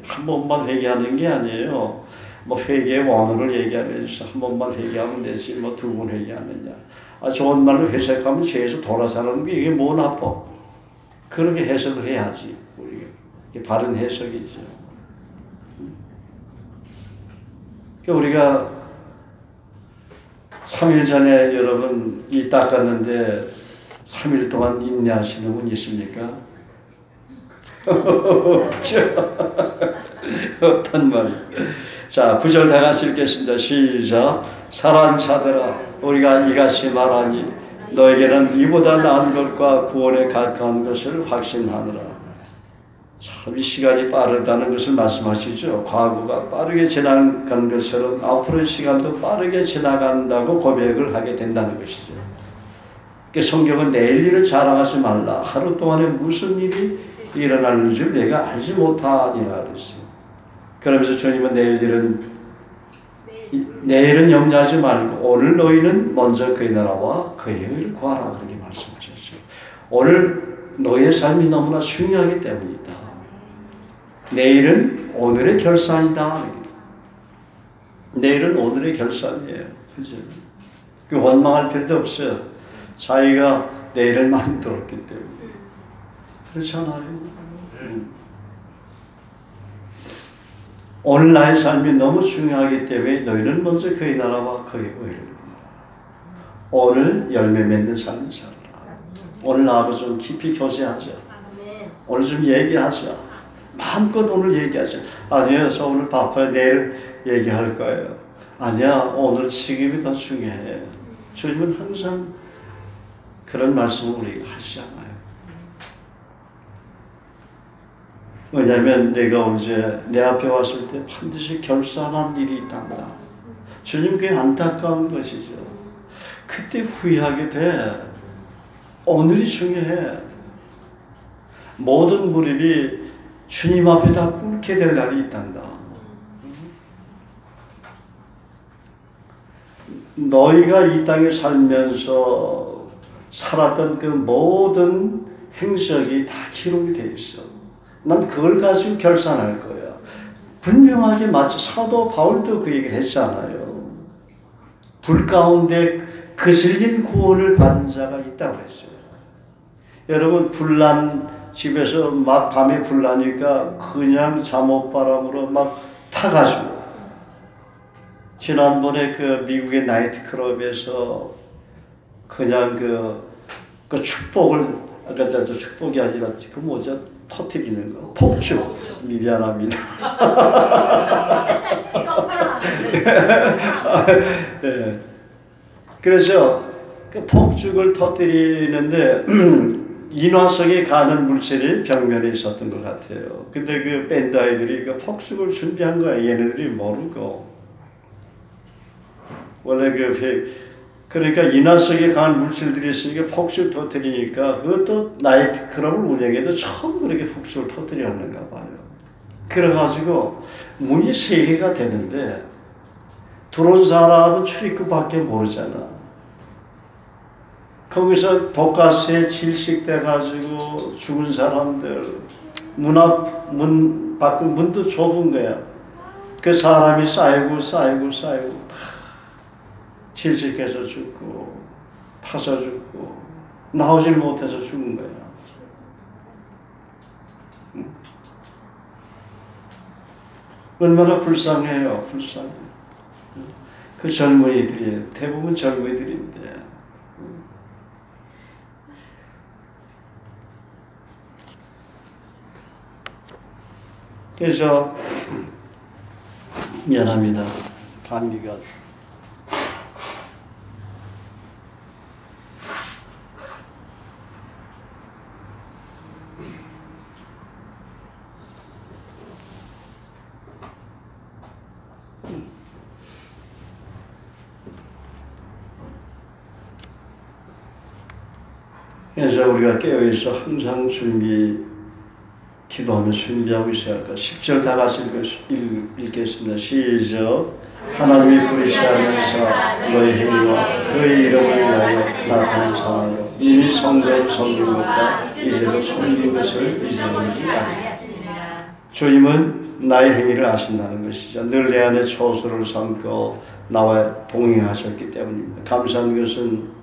한 번만 회개하는 게 아니에요. 뭐 회개의 원어를 얘기하면서 한 번만 회개하면 되지 뭐 두 번 회개하느냐. 좋은 말로 회색하면 죄에서 돌아서는 게 이게 뭐 나빠. 그렇게 해석을 해야지. 이게 바른 해석이죠. 우리가 3일 전에 여러분 이 닦았는데 3일 동안 인내하시는 분 있습니까? 없죠. 없단 말이에요. 자, 9절 다 같이 읽겠습니다. 시작. 사랑하는 자들아, 우리가 이같이 말하니 너에게는 이보다 나은 것과 구원에 가까운 것을 확신하노라. 참 이 시간이 빠르다는 것을 말씀하시죠. 과거가 빠르게 지나간 것처럼 앞으로의 시간도 빠르게 지나간다고 고백을 하게 된다는 것이죠. 성경은 내일 일을 자랑하지 말라. 하루 동안에 무슨 일이 일어나는 줄 내가 알지 못하니라 그랬어요. 그러면서 주님은 내일은 염려하지 말고 오늘 너희는 먼저 그의 나라와 그의 의를 구하라 그렇게 말씀하셨어요. 오늘 너희의 삶이 너무나 중요하기 때문이다. 내일은 오늘의 결산이다. 내일은 오늘의 결산이에요. 그죠? 원망할 필요도 없어요. 자기가 내일을 만들었기 때문에. 그렇잖아요. 오늘 나의 삶이 너무 중요하기 때문에 너희는 먼저 그의 나라와 그의 의를 오늘 열매 맺는 삶을 살아라. 오늘 나하고 좀 깊이 교제하자. 오늘 좀 얘기하자. 마음껏 오늘 얘기하자. 아니요, 저 오늘 바빠요. 내일 얘기할 거예요. 아니야, 오늘 지금이 더 중요해. 주님은 항상 그런 말씀을 우리에게 하시잖아요. 왜냐하면 내가 언제 내 앞에 왔을 때 반드시 결산한 일이 있단다. 주님 그게 안타까운 것이죠. 그때 후회하게 돼. 오늘이 중요해. 모든 무릎이 주님 앞에 다 꿇게 될 날이 있단다. 너희가 이 땅에 살면서 살았던 그 모든 행적이 다 기록이 돼 있어. 난 그걸 가지고 결산할 거야. 분명하게 마치 사도 바울도 그 얘기를 했잖아요. 불 가운데 거슬린 구원을 받은 자가 있다고 했어요. 여러분 불난 집에서 막 밤에 불나니까 그냥 잠옷바람으로 막 타가지고 지난번에 그 미국의 나이트클럽에서 그냥 그 축복을 아까 저 축복이 아니라 그 뭐죠? 터뜨리는 거. 폭죽. 미안합니다. 네. 그래서 그 폭죽을 터뜨리는데 인화성이 가는 물질이 벽면에 있었던 것 같아요. 근데 그 밴드 아이들이 그 폭죽을 준비한 거야. 얘네들이 모르고. 원래 그러니까 인화성이 강한 물질들이 있으니까 폭죽 터뜨리니까 그것도 나이트클럽을 운영해도 처음 그렇게 폭죽을 터뜨렸는가 봐요. 그래가지고 문이 3개가 되는데 들어온 사람은 출입구밖에 모르잖아. 거기서 독가스에 질식돼가지고 죽은 사람들 문 밖 문도 좁은 거야. 그 사람이 쌓이고 다 질식해서 죽고 타서 죽고 나오질 못해서 죽은 거야. 얼마나 불쌍해요. 불쌍해. 그 젊은이들이 대부분 젊은이들인데 그래서 미안합니다. 감기가 그래서 우리가 깨어있어 항상 기도하며 준비하고 있어야 할까. 10절 다 같이 읽겠습니다. 시작. 하나님이 부르시하면서 너희 행위와 그의 이름을 위하여 나타난 사랑으로 이미 성도의 섬긴 것과 이제도 섬긴 것을 잊어버리지 않습니다. 주님은 나의 행위를 아신다는 것이죠. 늘 내 안에 초소를 삼고 나와 동행하셨기 때문입니다. 감사한 것은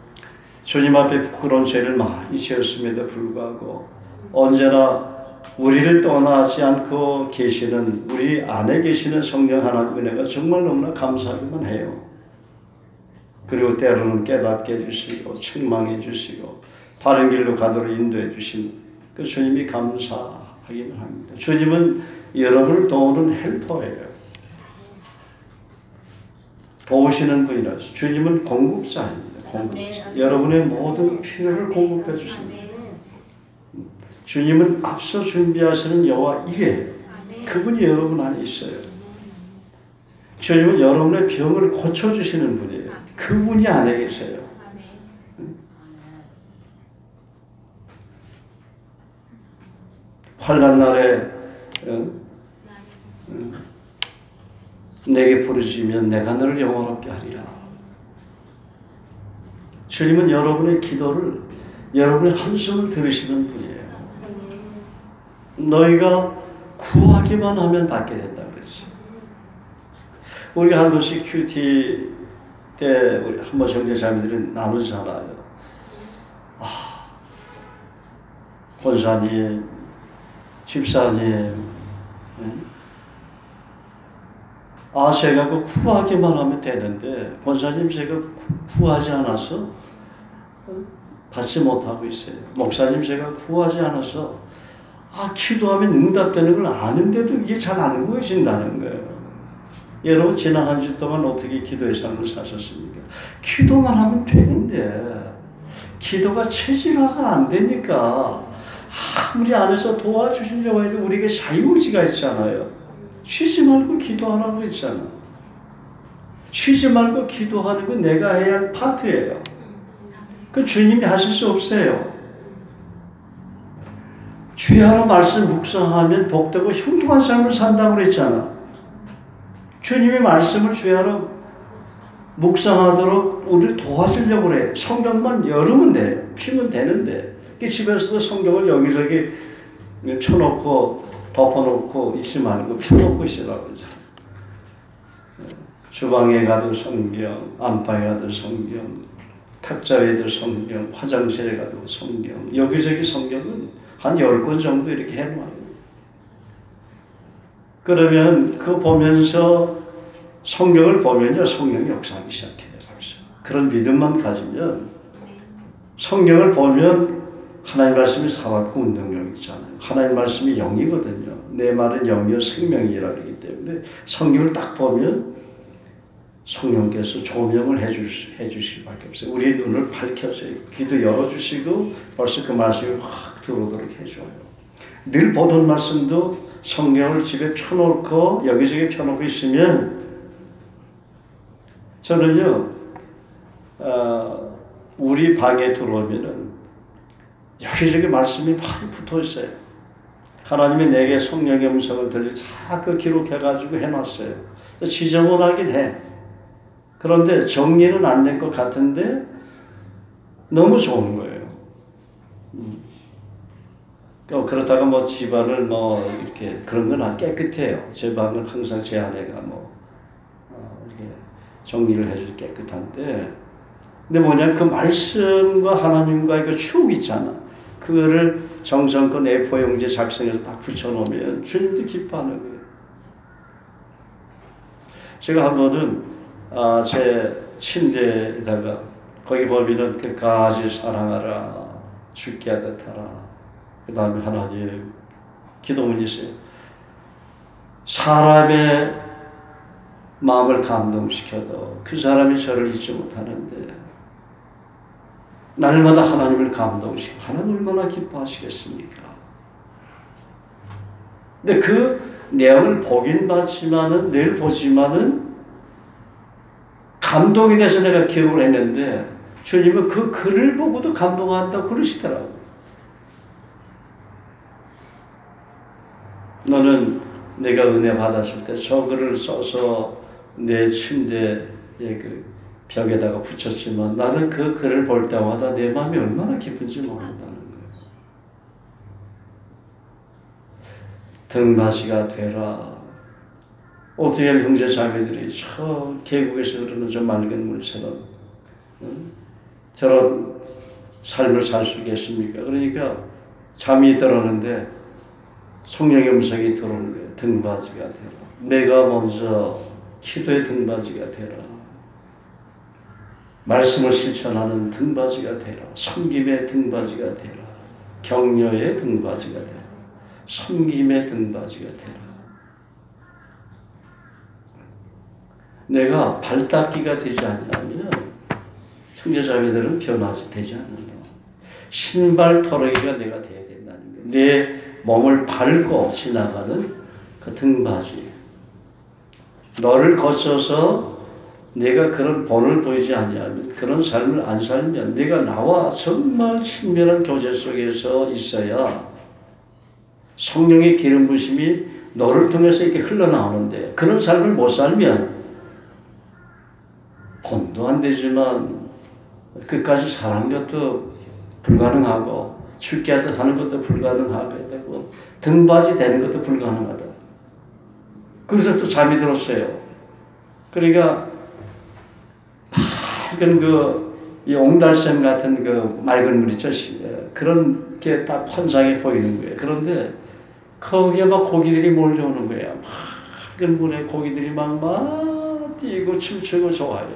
주님 앞에 부끄러운 죄를 많이 지었음에도 불구하고 언제나 우리를 떠나지 않고 계시는 우리 안에 계시는 성령 하나님의 은혜가 정말 너무나 감사하기만 해요. 그리고 때로는 깨닫게 해주시고 책망해 주시고 바른 길로 가도록 인도해 주신 그 주님이 감사하기만 합니다. 주님은 여러분을 도우는 헬퍼예요. 도우시는 분이라서 주님은 공급자입니다. 공급자. 여러분의 모든 필요를 공급해 주십니다. 주님은 앞서 준비하시는 여호와 이레, 그분이 여러분 안에 있어요. 주님은 여러분의 병을 고쳐주시는 분이에요. 그분이 안에 계세요. 환난 날에 내게 부르짖으면 내가 너를 영원롭게 하리라. 주님은 여러분의 기도를, 여러분의 한숨을 들으시는 분이에요. 너희가 구하기만 하면 받게 된다고 그랬어요. 우리가 한 번씩 큐티 때 우리 한 번 형제자매들이 나누잖아요. 권사님, 집사님, 제가 그 구하기만 하면 되는데 권사님 제가 구하지 않아서 받지 못하고 있어요. 목사님 제가 구하지 않아서 기도하면 응답되는 걸 아는데도 이게 잘 안 구해진다는 거예요. 여러분 지난 한 주 동안 어떻게 기도의 삶을 사셨습니까? 기도만 하면 되는데 기도가 체질화가 안 되니까 아무리 안에서 도와주시려고 해도 우리에게 자유의지가 있잖아요. 쉬지 말고 기도하라고 했잖아. 쉬지 말고 기도하는 건 내가 해야 할 파트예요. 그 주님이 하실 수 없어요. 주야로 말씀 묵상하면 복되고 형통한 삶을 산다고 그랬잖아. 주님의 말씀을 주야로 묵상하도록 우리를 도와주려고 그래. 성경만 열으면 돼. 피면 되는데. 집에서도 성경을 여기저기 펴놓고 덮어놓고 있지 말고 펴놓고 있으라고 그러잖아. 주방에 가도 성경, 안방에 가도 성경, 탁자 위에도 성경, 화장실에 가도 성경, 여기저기 성경은 한 10권 정도 이렇게 해놓아요. 그러면 그 보면서 성경을 보면요, 성령이 역사하기 시작해요. 벌써. 그런 믿음만 가지면 성경을 보면 하나님 말씀이 살았고 운동력이잖아요. 하나님 말씀이 영이거든요. 내 말은 영이요 생명이라 그러기 때문에 성경을 딱 보면 성령께서 조명을 해주실 밖에 없어요. 우리 눈을 밝혀줘요. 귀도 열어주시고 벌써 그 말씀이 확 들어오도록 해줘요. 늘 보던 말씀도 성경을 집에 펴놓고 여기저기 펴놓고 있으면 저는요 우리 방에 들어오면은 여기저기 말씀이 많이 붙어 있어요. 하나님이 내게 성령의 음성을 들려 자꾸 기록해가지고 해놨어요. 지저분하긴 해. 그런데 정리는 안 된 것 같은데 너무 좋은 거예요. 그렇다가 뭐 집안을 뭐 이렇게 그런 건 깨끗해요. 제 방은 항상 제 아내가 이렇게 정리를 해줄 깨끗한데, 근데 뭐냐면 그 말씀과 하나님과의 그 추억 있잖아. 그거를 정성껏 A4 용지에 작성해서 딱 붙여놓으면 주님도 기뻐하는 거예요. 제가 한 번은 제 침대에다가 거기 보면은 끝까지 사랑하라, 죽게 하듯 하라. 그 다음에 하나님 기도문이 있어요. 사람의 마음을 감동시켜도 그 사람이 저를 잊지 못하는데 날마다 하나님을 감동시키고 하나님 얼마나 기뻐하시겠습니까? 근데 그 내용을 보긴 봤지만은 늘 보지만은 감동이 돼서 내가 기억을 했는데 주님은 그 글을 보고도 감동한다고 그러시더라고요. 너는 내가 은혜 받았을 때 저 글을 써서 내 침대의 그 벽에다가 붙였지만 나는 그 글을 볼 때마다 내 마음이 얼마나 기쁜지 모른다는 거예요. 등받이가 되라. 어떻게 형제 자매들이 저 계곡에서 흐르는 저 맑은 물처럼 저런 삶을 살 수 있겠습니까? 그러니까 잠이 들었는데 성령의 음성이 들어오는 거예요. 등받이가 되라. 내가 먼저 기도의 등받이가 되라. 말씀을 실천하는 등받이가 되라. 섬김의 등받이가 되라. 격려의 등받이가 되라. 섬김의 등받이가 되라. 내가 발닦기가 되지 않으면 형제자매들은 변화지 되지 않는다. 신발 터러기가 내가 되어야 된다는 거예요. 내 몸을 밟고 지나가는 그 등받이. 너를 거쳐서 내가 그런 본을 보이지 아니하면, 그런 삶을 안 살면, 내가 나와 정말 친밀한 교제 속에서 있어야 성령의 기름 부심이 너를 통해서 이렇게 흘러나오는데, 그런 삶을 못 살면 본도 안 되지만 끝까지 사는 것도 불가능하고, 죽게 하듯 하는 것도 불가능하게 되고, 등받이 되는 것도 불가능하다. 그래서 또 잠이 들었어요. 그러니까 맑은 이 옹달샘 같은 그 맑은 물이죠. 그런 게 딱 환상이 보이는 거예요. 그런데 거기에 막 고기들이 몰려오는 거예요. 맑은 물에 고기들이 막 뛰고 춤추고 좋아요.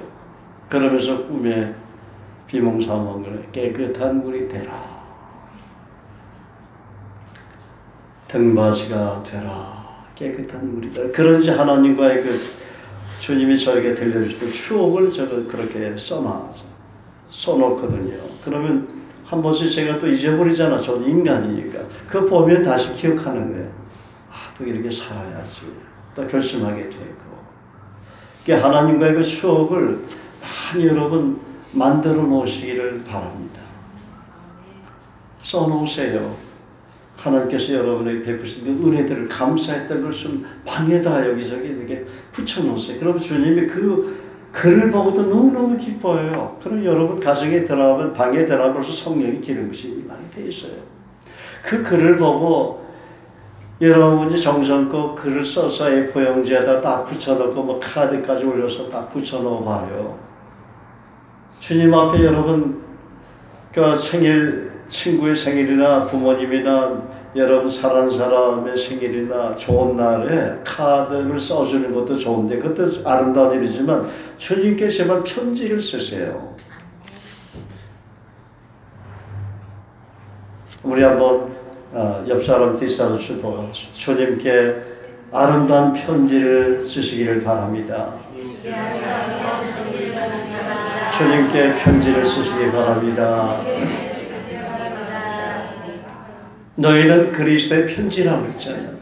그러면서 꿈에 비몽사몽을 깨끗한 물이 되라. 등받이가 되라. 깨끗한 물이다. 그런지 하나님과의 그 주님이 저에게 들려주시던 추억을 저는 그렇게 써놓거든요. 그러면 한 번씩 제가 또 잊어버리잖아. 저도 인간이니까. 그거 보면 다시 기억하는 거예요. 아, 또 이렇게 살아야지. 또 결심하게 되고. 하나님과의 그 추억을 많이 여러분 만들어 놓으시기를 바랍니다. 써놓으세요. 하나님께서 여러분에게 베푸신 그 은혜들을 감사했던 것을 방에다 여기저기 이렇게 붙여놓으세요. 그럼 주님이 그 글을 보고도 너무너무 기뻐해요. 그럼 여러분 가정에 들어가면, 방에 들어가면 벌써 성령의 기름 부심이 많이 돼 있어요. 그 글을 보고 여러분이 정성껏 글을 써서 A4 용지에다 딱 붙여놓고 뭐 카드까지 올려서 딱 붙여놓아 봐요. 주님 앞에 여러분 그 친구의 생일이나 부모님이나 여러분 사랑하는 사람의 생일이나 좋은 날에 카드를 써주는 것도 좋은데, 그것도 아름다운 일이지만 주님께 제발 편지를 쓰세요. 우리 한번 옆 사람 뒷사람 보고 주님께 아름다운 편지를 쓰시기를 바랍니다. 주님께 편지를 쓰시기 바랍니다. 너희는 그리스도의 편지라고 했잖아요.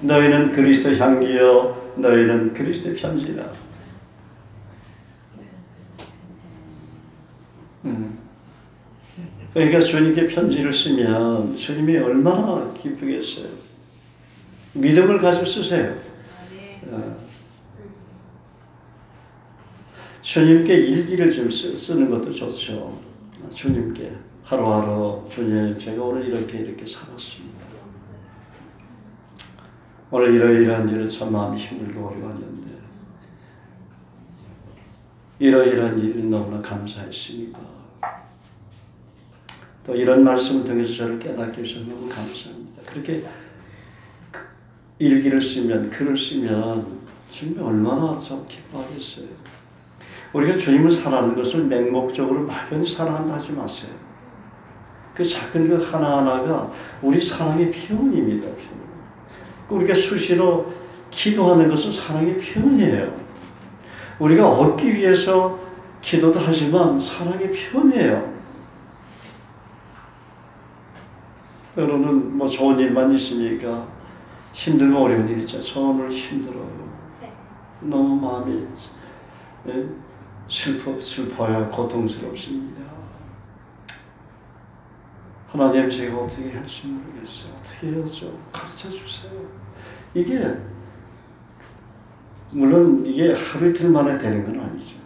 너희는 그리스도 향기여, 너희는 그리스도의 편지라. 그러니까 주님께 편지를 쓰면 주님이 얼마나 기쁘겠어요. 믿음을 가지고 쓰세요. 주님께 일기를 좀 쓰는 것도 좋죠. 주님께 하루하루, 주님 제가 오늘 이렇게 살았습니다. 오늘 이러이러한 일을 참 마음이 힘들고 어려웠는데 이러이러한 일이 너무나 감사했습니다. 또 이런 말씀을 통해서 저를 깨닫게 해주셔서 너무 감사합니다. 그렇게 일기를 쓰면, 글을 쓰면 주님이 얼마나 참 기뻐하겠어요. 우리가 주님을 사랑하는 것을 맹목적으로 막연히 사랑한다 하지 마세요. 그 작은 그 하나하나가 우리 사랑의 표현입니다. 우리가 수시로 기도하는 것은 사랑의 표현이에요. 우리가 얻기 위해서 기도도 하지만 사랑의 표현이에요. 여러분은 뭐 좋은 일만 있으니까 힘들고 어려운 일 있죠. 저 오늘 힘들어요. 너무 마음이 슬퍼야 고통스럽습니다. 하나님, 제가 어떻게 할지 모르겠어요. 어떻게 해요? 좀 가르쳐 주세요. 이게 물론 이게 하루 이틀 만에 되는 건 아니죠.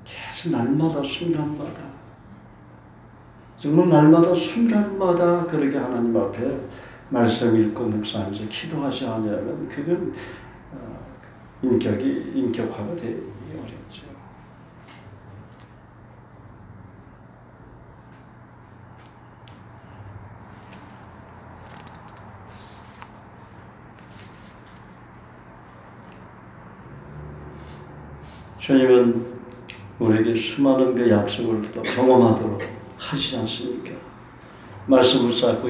계속 날마다 순간마다 정말 날마다 순간마다 그렇게 하나님 앞에 말씀 읽고 묵상하면서 기도하지 않으면 그건 인격화가 되기 어렵죠. 주님은 우리에게 수많은 그 약속을 또 경험하도록 하시지 않습니까? 말씀을 쌓고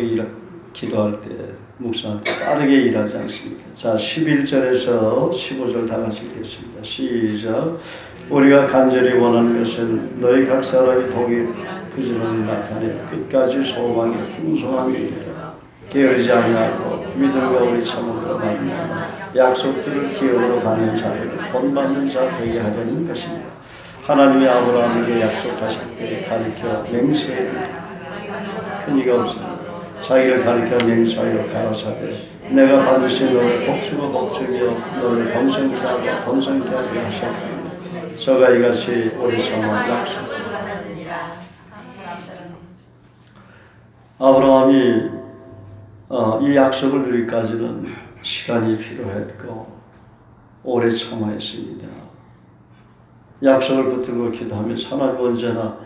기도할 때, 묵상할 때 빠르게 일하지 않습니까? 자, 11절에서 15절 다 같이 읽겠습니다. 시작. 우리가 간절히 원하는 것은 너희 각 사람이 독이 부지런히 나타내 끝까지 소망의 풍성함이 이르라. 게으르지 아니하고 믿음과 우리 참음으로 말미암아 약속들을 기업으로 받는 자를 본받는 자 되게 하려는 것입니다. 하나님이 아브라함에게 약속하실 때 가르쳐 맹세해 큰 이가 없으니 자기를 가르쳐 맹세하여 가라사대 내가 반드시 너를 복주고 복주며 너를 번성케 하고 번성케 하게 하셨으니 저가 이같이 우리 성화 약속. 아브라함이 이 약속을 누리기까지는 시간이 필요했고 오래 참아했습니다. 약속을 붙들고 기도하면서 하나님 언제나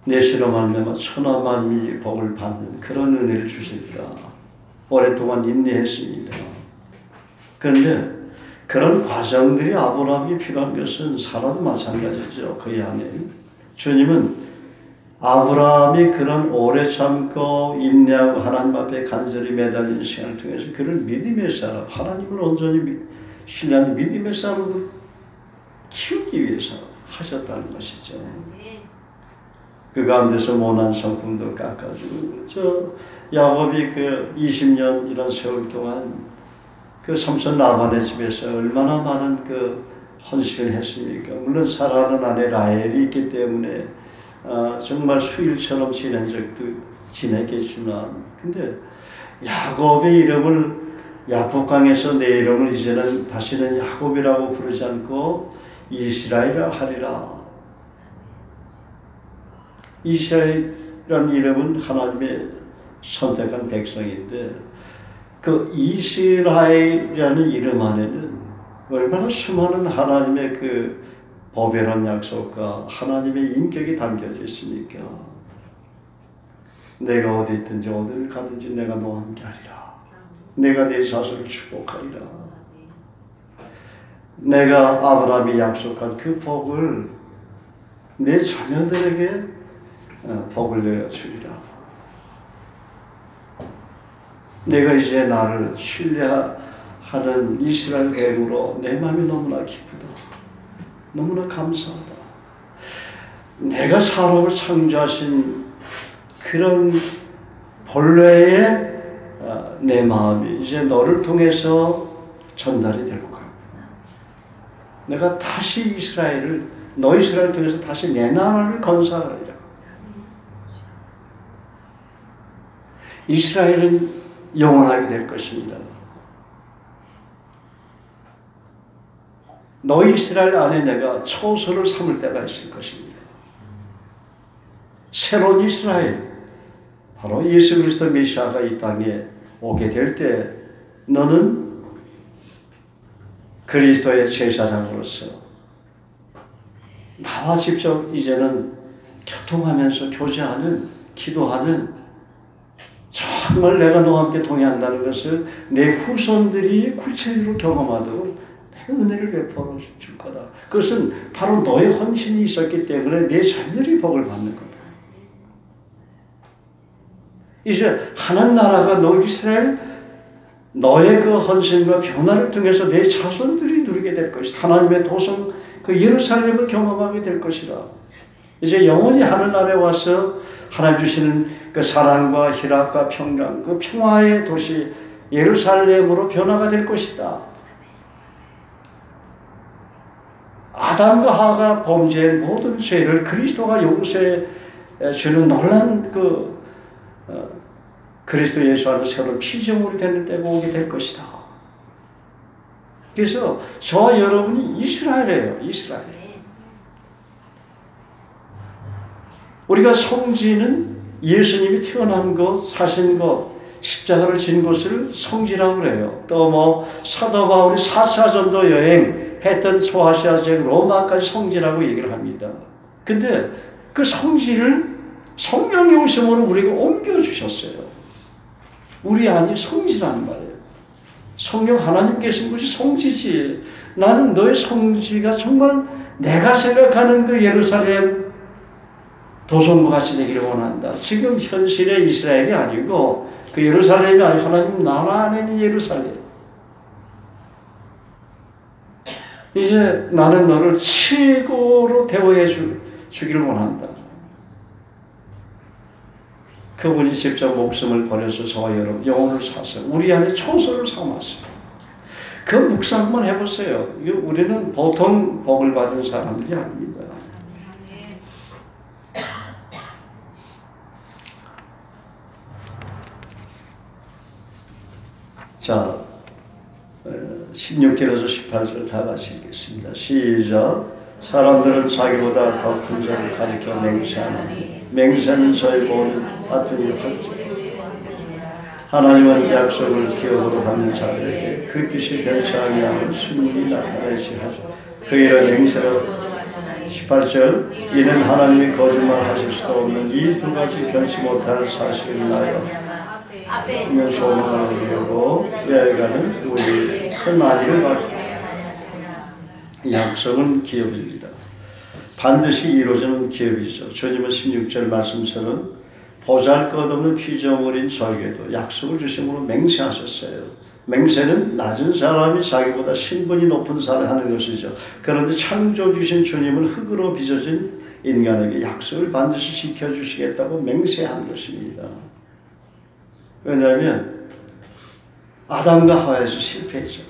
내 신으로 말미암아 천하 만민이 복을 받는 그런 은혜를 주실까 오랫동안 인내했습니다. 그런데 그런 과정들이 아브라함이 필요한 것은 사라도 마찬가지죠. 그의 안에 주님은 아브라함이 그런 오래 참고 인내하고 하나님 앞에 간절히 매달리는 시간을 통해서 그를 믿음의 사람, 하나님을 온전히 신뢰하는 믿음의 사람으로 키우기 위해서 하셨다는 것이죠. 그 가운데서 모난 성품도 깎아주고 야곱이 그 20년이라는 세월 동안 그 삼손 라반의 집에서 얼마나 많은 그 헌신을 했습니까? 물론 사랑하는 아내 라헬이 있기 때문에 정말 수일처럼 지낸 적도 지냈겠지만 근데 야곱의 이름을 야복강에서 내 이름을 이제는 다시는 야곱이라고 부르지 않고 이스라엘이라 하리라. 이스라엘이라는 이름은 하나님의 선택한 백성인데 그 이스라엘이라는 이름 안에는 얼마나 수많은 하나님의 그 보배로운 약속과 하나님의 인격이 담겨져 있으니까 내가 어디 있든지 어디를 가든지 내가 너와 함께 하리라. 내가 내 자손을 축복하리라. 내가 아브라함이 약속한 그 복을 내 자녀들에게 복을 내어주리라. 내가 이제 나를 신뢰하는 이스라엘 백으로 내 마음이 너무나 기쁘다. 너무나 감사하다. 내가 사람을 창조하신 그런 본래의 내 마음이 이제 너를 통해서 전달이 될 것 같구나. 내가 다시 너 이스라엘을 통해서 다시 내 나라를 건설하리라. 이스라엘은 영원하게 될 것입니다. 너 이스라엘 안에 내가 초소를 삼을 때가 있을 것입니다. 새로운 이스라엘, 바로 예수 그리스도 메시아가 이 땅에 오게 될 때 너는 그리스도의 제사장으로서 나와 직접 이제는 교통하면서 교제하는, 기도하는 정말 내가 너와 함께 동행한다는 것을 내 후손들이 구체적으로 경험하도록 내가 은혜를 베풀어 줄 거다. 그것은 바로 너의 헌신이 있었기 때문에 내 자녀들이 복을 받는 거다. 이제 하나님 나라가 너 이스라엘 너의 그 헌신과 변화를 통해서 내 자손들이 누리게 될 것이다. 하나님의 도성 그 예루살렘을 경험하게 될 것이다. 이제 영원히 하늘나라에 와서 하나님 주시는 그 사랑과 희락과 평강, 그 평화의 도시 예루살렘으로 변화가 될 것이다. 아담과 하와가 범죄한 모든 죄를 그리스도가 용서해 주는 놀란 그리스도 예수 안에 새로운 피조물이 되는 때가 오게 될 것이다. 그래서 저와 여러분이 이스라엘이에요. 이스라엘. 우리가 성지는 예수님이 태어난 것, 사신 것, 십자가를 진 것을 성지라고 그래요. 또 사도 바울이 4차 전도 여행했던 소아시아 지역 로마까지 성지라고 얘기를 합니다. 근데 그 성지를 성령의 오심으로 우리에게 옮겨주셨어요. 우리 안이 성지라는 말이에요. 성령 하나님 계신 곳이 성지지. 나는 너의 성지가 정말 내가 생각하는 그 예루살렘 도성과 같이 되기를 원한다. 지금 현실의 이스라엘이 아니고 그 예루살렘이 아니고 하나님 나라 안에 있는 예루살렘. 이제 나는 너를 최고로 대우해 주기를 원한다. 그분이 직접 목숨을 버려서 저와 여러분 영혼을 사서 우리 안에 초소를 삼았어요. 그 묵상만 해보세요. 우리는 보통 복을 받은 사람들이 아닙니다. 자, 16절에서 18절 다 같이 읽겠습니다. 시작. 사람들은 자기보다 더 큰 자를 가리켜 맹세하나니 맹세는 저희 모든 다툼이 할지 하나님은 약속을 기업으로 받는 자들에게 그 뜻이 변치 아니하는 순리 나타내시 하죠. 그 일은 맹세로 18절 이는 하나님이 거짓말하실 수도 없는 이 두 가지 변치 못할 사실을 인하여 면 소망을 이루고 후회가는 우리 큰 안위를 받고 약속은 기업입니다. 반드시 이루어지는 기업이죠. 주님은 16절 말씀처럼 보잘것없는 피조물인 저에게도 약속을 주심으로 맹세하셨어요. 맹세는 낮은 사람이 자기보다 신분이 높은 사람을 하는 것이죠. 그런데 창조주신 주님은 흙으로 빚어진 인간에게 약속을 반드시 지켜주시겠다고 맹세한 것입니다. 왜냐하면 아담과 하와에서 실패했죠.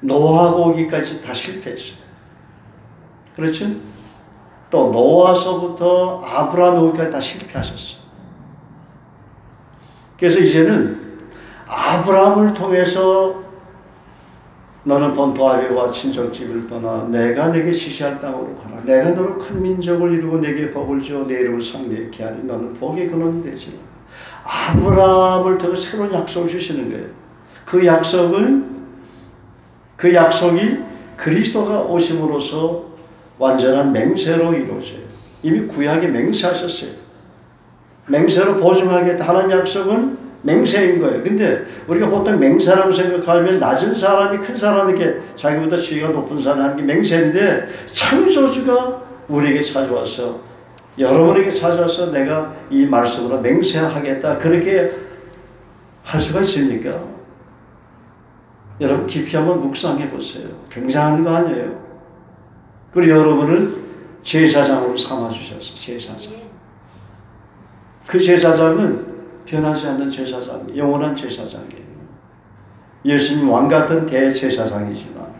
노아가 오기까지 다 실패했어요. 그렇죠? 또 노아서부터 아브라함 오기까지 다 실패하셨어요. 그래서 이제는 아브라함을 통해서 너는 본토 아비와 친척집을 떠나 내가 내게 지시할 땅으로 가라. 내가 너로 큰 민족을 이루고 내게 복을 주어 내 이름을 상대케 하니 너는 복의 근원이 되지라. 아브라함을 통해 새로운 약속을 주시는 거예요. 그 약속이 그리스도가 오심으로써 완전한 맹세로 이루어져요. 이미 구약에 맹세하셨어요. 맹세로 보증하겠다. 하나님 약속은 맹세인 거예요. 근데 우리가 보통 맹세라고 생각하면 낮은 사람이 큰 사람에게 자기보다 지위가 높은 사람이 하는 게 맹세인데 창조주가 우리에게 찾아와서 여러분에게 찾아와서 내가 이 말씀으로 맹세하겠다. 그렇게 할 수가 있습니까? 여러분 깊이 한번 묵상해 보세요. 굉장한 거 아니에요? 그리고 여러분을 제사장으로 삼아주셔서 제사장. 그 제사장은 변하지 않는 제사장, 영원한 제사장이에요. 예수님 왕 같은 대제사장이지만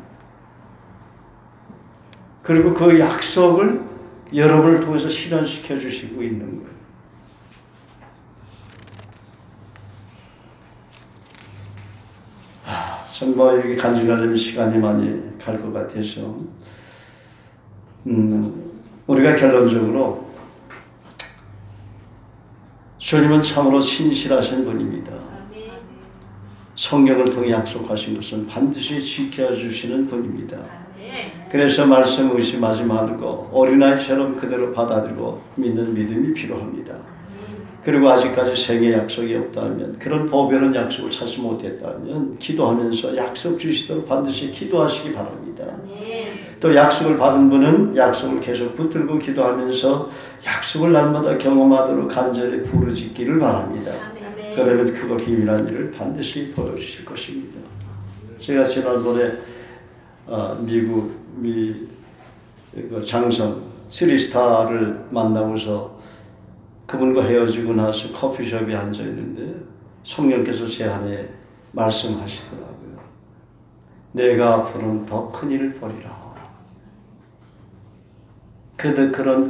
그리고 그 약속을 여러분을 통해서 실현시켜 주시고 있는 거예요. 정말 여기 간증하려면 시간이 많이 갈 것 같아서 우리가 결론적으로 주님은 참으로 신실하신 분입니다. 성경을 통해 약속하신 것은 반드시 지켜주시는 분입니다. 그래서 말씀 의심하지 말고 어린아이처럼 그대로 받아들이고 믿는 믿음이 필요합니다. 그리고 아직까지 생애 약속이 없다면 그런 보배로운 약속을 찾지 못했다면 기도하면서 약속 주시도록 반드시 기도하시기 바랍니다. 또 약속을 받은 분은 약속을 계속 붙들고 기도하면서 약속을 날마다 경험하도록 간절히 부르짖기를 바랍니다. 그러면 그거 기밀한 일을 반드시 보여주실 것입니다. 제가 지난번에 미국 장성 스리스타를 만나고서 그분과 헤어지고 나서 커피숍에 앉아있는데 성령께서 제 안에 말씀하시더라고요. 내가 앞으로는 더 큰 일을 벌이라.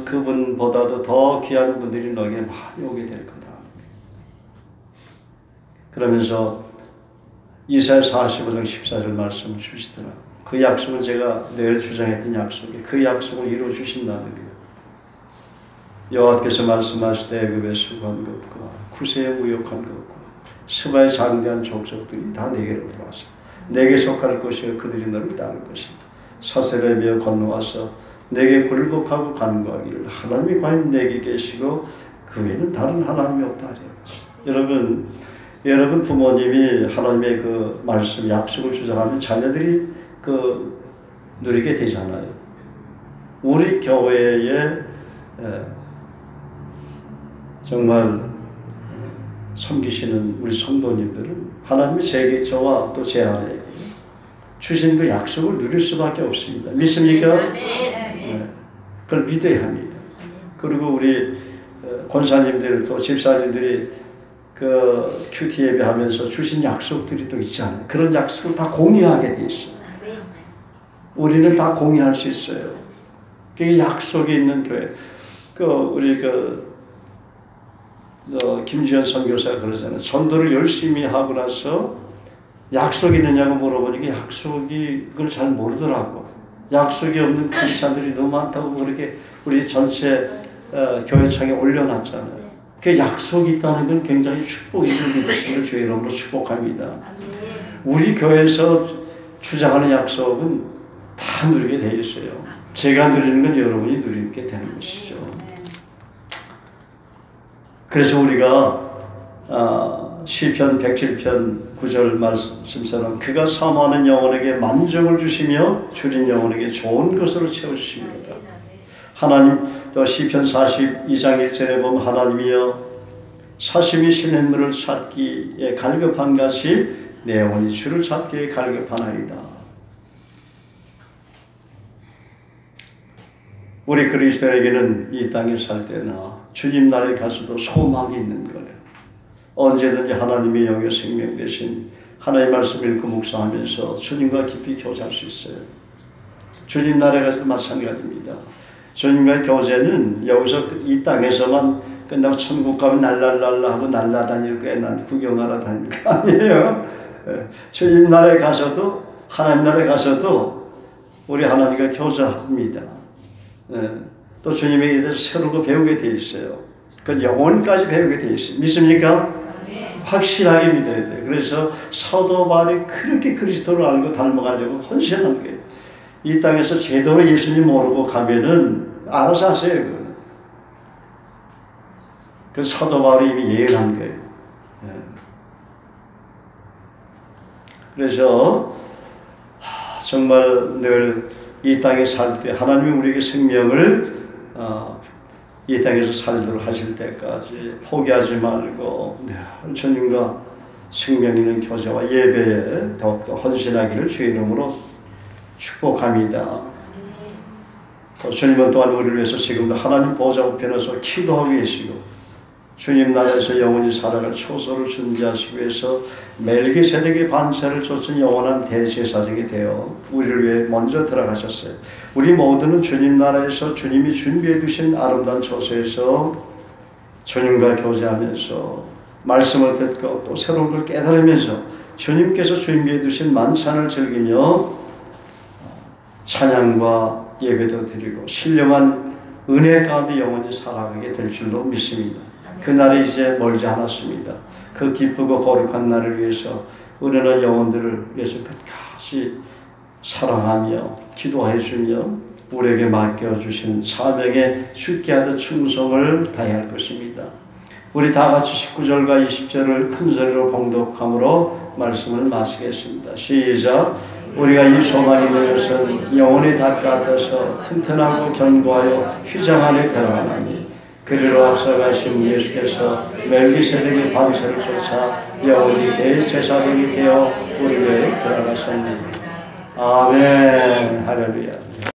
그분보다도 더 귀한 분들이 너에게 많이 오게 될 거다. 그러면서 이사야 45장 14절 말씀을 주시더라. 그 약속은 제가 늘 주장했던 약속이 그 약속을 이루어 주신다는 거예요. 여호와께서 말씀하시되 애굽의 수고한 것과 구세에 무역한 것과 스바의 장대한 족속들이 다 내게로 들어와서 내게 속할 것이요 그들이 너를 따를 것이다. 사슬에 매어 건너와서 내게 굴복하고 간구하기를 하나님이 과연 내게 계시고 그 외에는 다른 하나님이 없다 하리라. 여러분 부모님이 하나님의 그 말씀 약속을 주장하면 자녀들이 누리게 되잖아요. 우리 교회에 정말 섬기시는 우리 성도님들은 하나님이 저와 또 제 안에 주신 그 약속을 누릴 수밖에 없습니다. 믿습니까? 네. 그걸 믿어야 합니다. 그리고 우리 권사님들 또 집사님들이 그 큐티 예배하면서 주신 약속들이 또 있잖아요. 그런 약속을 다 공유하게 돼 있어요. 우리는 다 공유할 수 있어요. 그게 약속이 있는 교회. 우리 김지현 선교사가 그러잖아요. 전도를 열심히 하고 나서 약속이 있느냐고 물어보니까 약속이 그걸 잘 모르더라고. 약속이 없는 크리스찬들이 너무 많다고 그렇게 우리 전체 교회창에 올려놨잖아요. 그 약속이 있다는 건 굉장히 축복이 있는 것을 주의 이름으로 축복합니다. 우리 교회에서 주장하는 약속은 다 누리게 되어 있어요. 제가 누리는 건 여러분이 누리게 되는 것이죠. 그래서 우리가 시편 107편 9절 말씀처럼 그가 사모하는 영혼에게 만족을 주시며 줄인 영혼에게 좋은 것으로 채워주십니다. 하나님 또 시편 42장 1절에 보면 하나님이여 사심이 시냇물을 찾기에 갈급한 같이 내 영혼이 주를 찾기에 갈급하나이다. 우리 그리스도인에게는 이 땅에 살 때나 주님 나라에 가서도 소망이 있는 거예요. 언제든지 하나님의 영의 생명 대신 하나님의 말씀을 읽고 묵상하면서 주님과 깊이 교제할 수 있어요. 주님 나라에 가서도 마찬가지입니다. 주님과의 교제는 여기서 이 땅에서만 끝나고 천국 가면 날랄랄라 하고 날라다닐 거야. 난 구경하러 다닐 거 아니에요. 주님 나라에 가서도 하나님 나라에 가서도 우리 하나님과 교제합니다. 또 주님에 대해서 새로운 거 배우게 돼 있어요. 그 영혼까지 배우게 돼 있어요. 믿습니까? 확실하게 믿어야 돼요. 그래서 사도 바울이 그렇게 그리스도를 알고 닮아가려고 헌신한 거예요. 이 땅에서 제대로 예수님 모르고 가면은 알아서 하세요. 그 사도 바울이 이미 예언한 거예요. 그래서 정말 늘 이 땅에 살 때 하나님이 우리에게 생명을 이 땅에서 살도록 하실 때까지 포기하지 말고 주님과 생명 있는 교제와 예배에 더욱더 헌신하기를 주의 이름으로 축복합니다. 또 주님은 또한 우리를 위해서 지금도 하나님 보좌 우편에서 기도하고 계시고 주님 나라에서 영원히 살아갈 초소를 준비하시기 위해서 멜기세덱의 반차를 쫓은 영원한 대제사장이 되어 우리를 위해 먼저 들어가셨어요. 우리 모두는 주님 나라에서 주님이 준비해 두신 아름다운 초소에서 주님과 교제하면서 말씀을 듣고 또 새로운 걸 깨달으면서 주님께서 준비해 두신 만찬을 즐기며 찬양과 예배도 드리고 신령한 은혜 가운데 영원히 살아가게 될 줄로 믿습니다. 그날이 이제 멀지 않았습니다. 그 기쁘고 거룩한 날을 위해서 우리는 영혼들을 위해서 끝까지 사랑하며 기도해주며 우리에게 맡겨주신 사명에 죽게 하듯 충성을 다해야 할 것입니다. 우리 다 같이 19절과 20절을 큰 소리로 봉독함으로 말씀을 마치겠습니다. 시작. 우리가 이 소망이 있는 것은 영혼이 닭 같아서 튼튼하고 견고하여 휘장 안에 들어가나니 그리로 앞서가신 예수께서 멜기세덱의 반차를 쫓아 영원히 대제사장이 되어 우리 교회에 들어가셨습니다. 아멘. 할렐루야.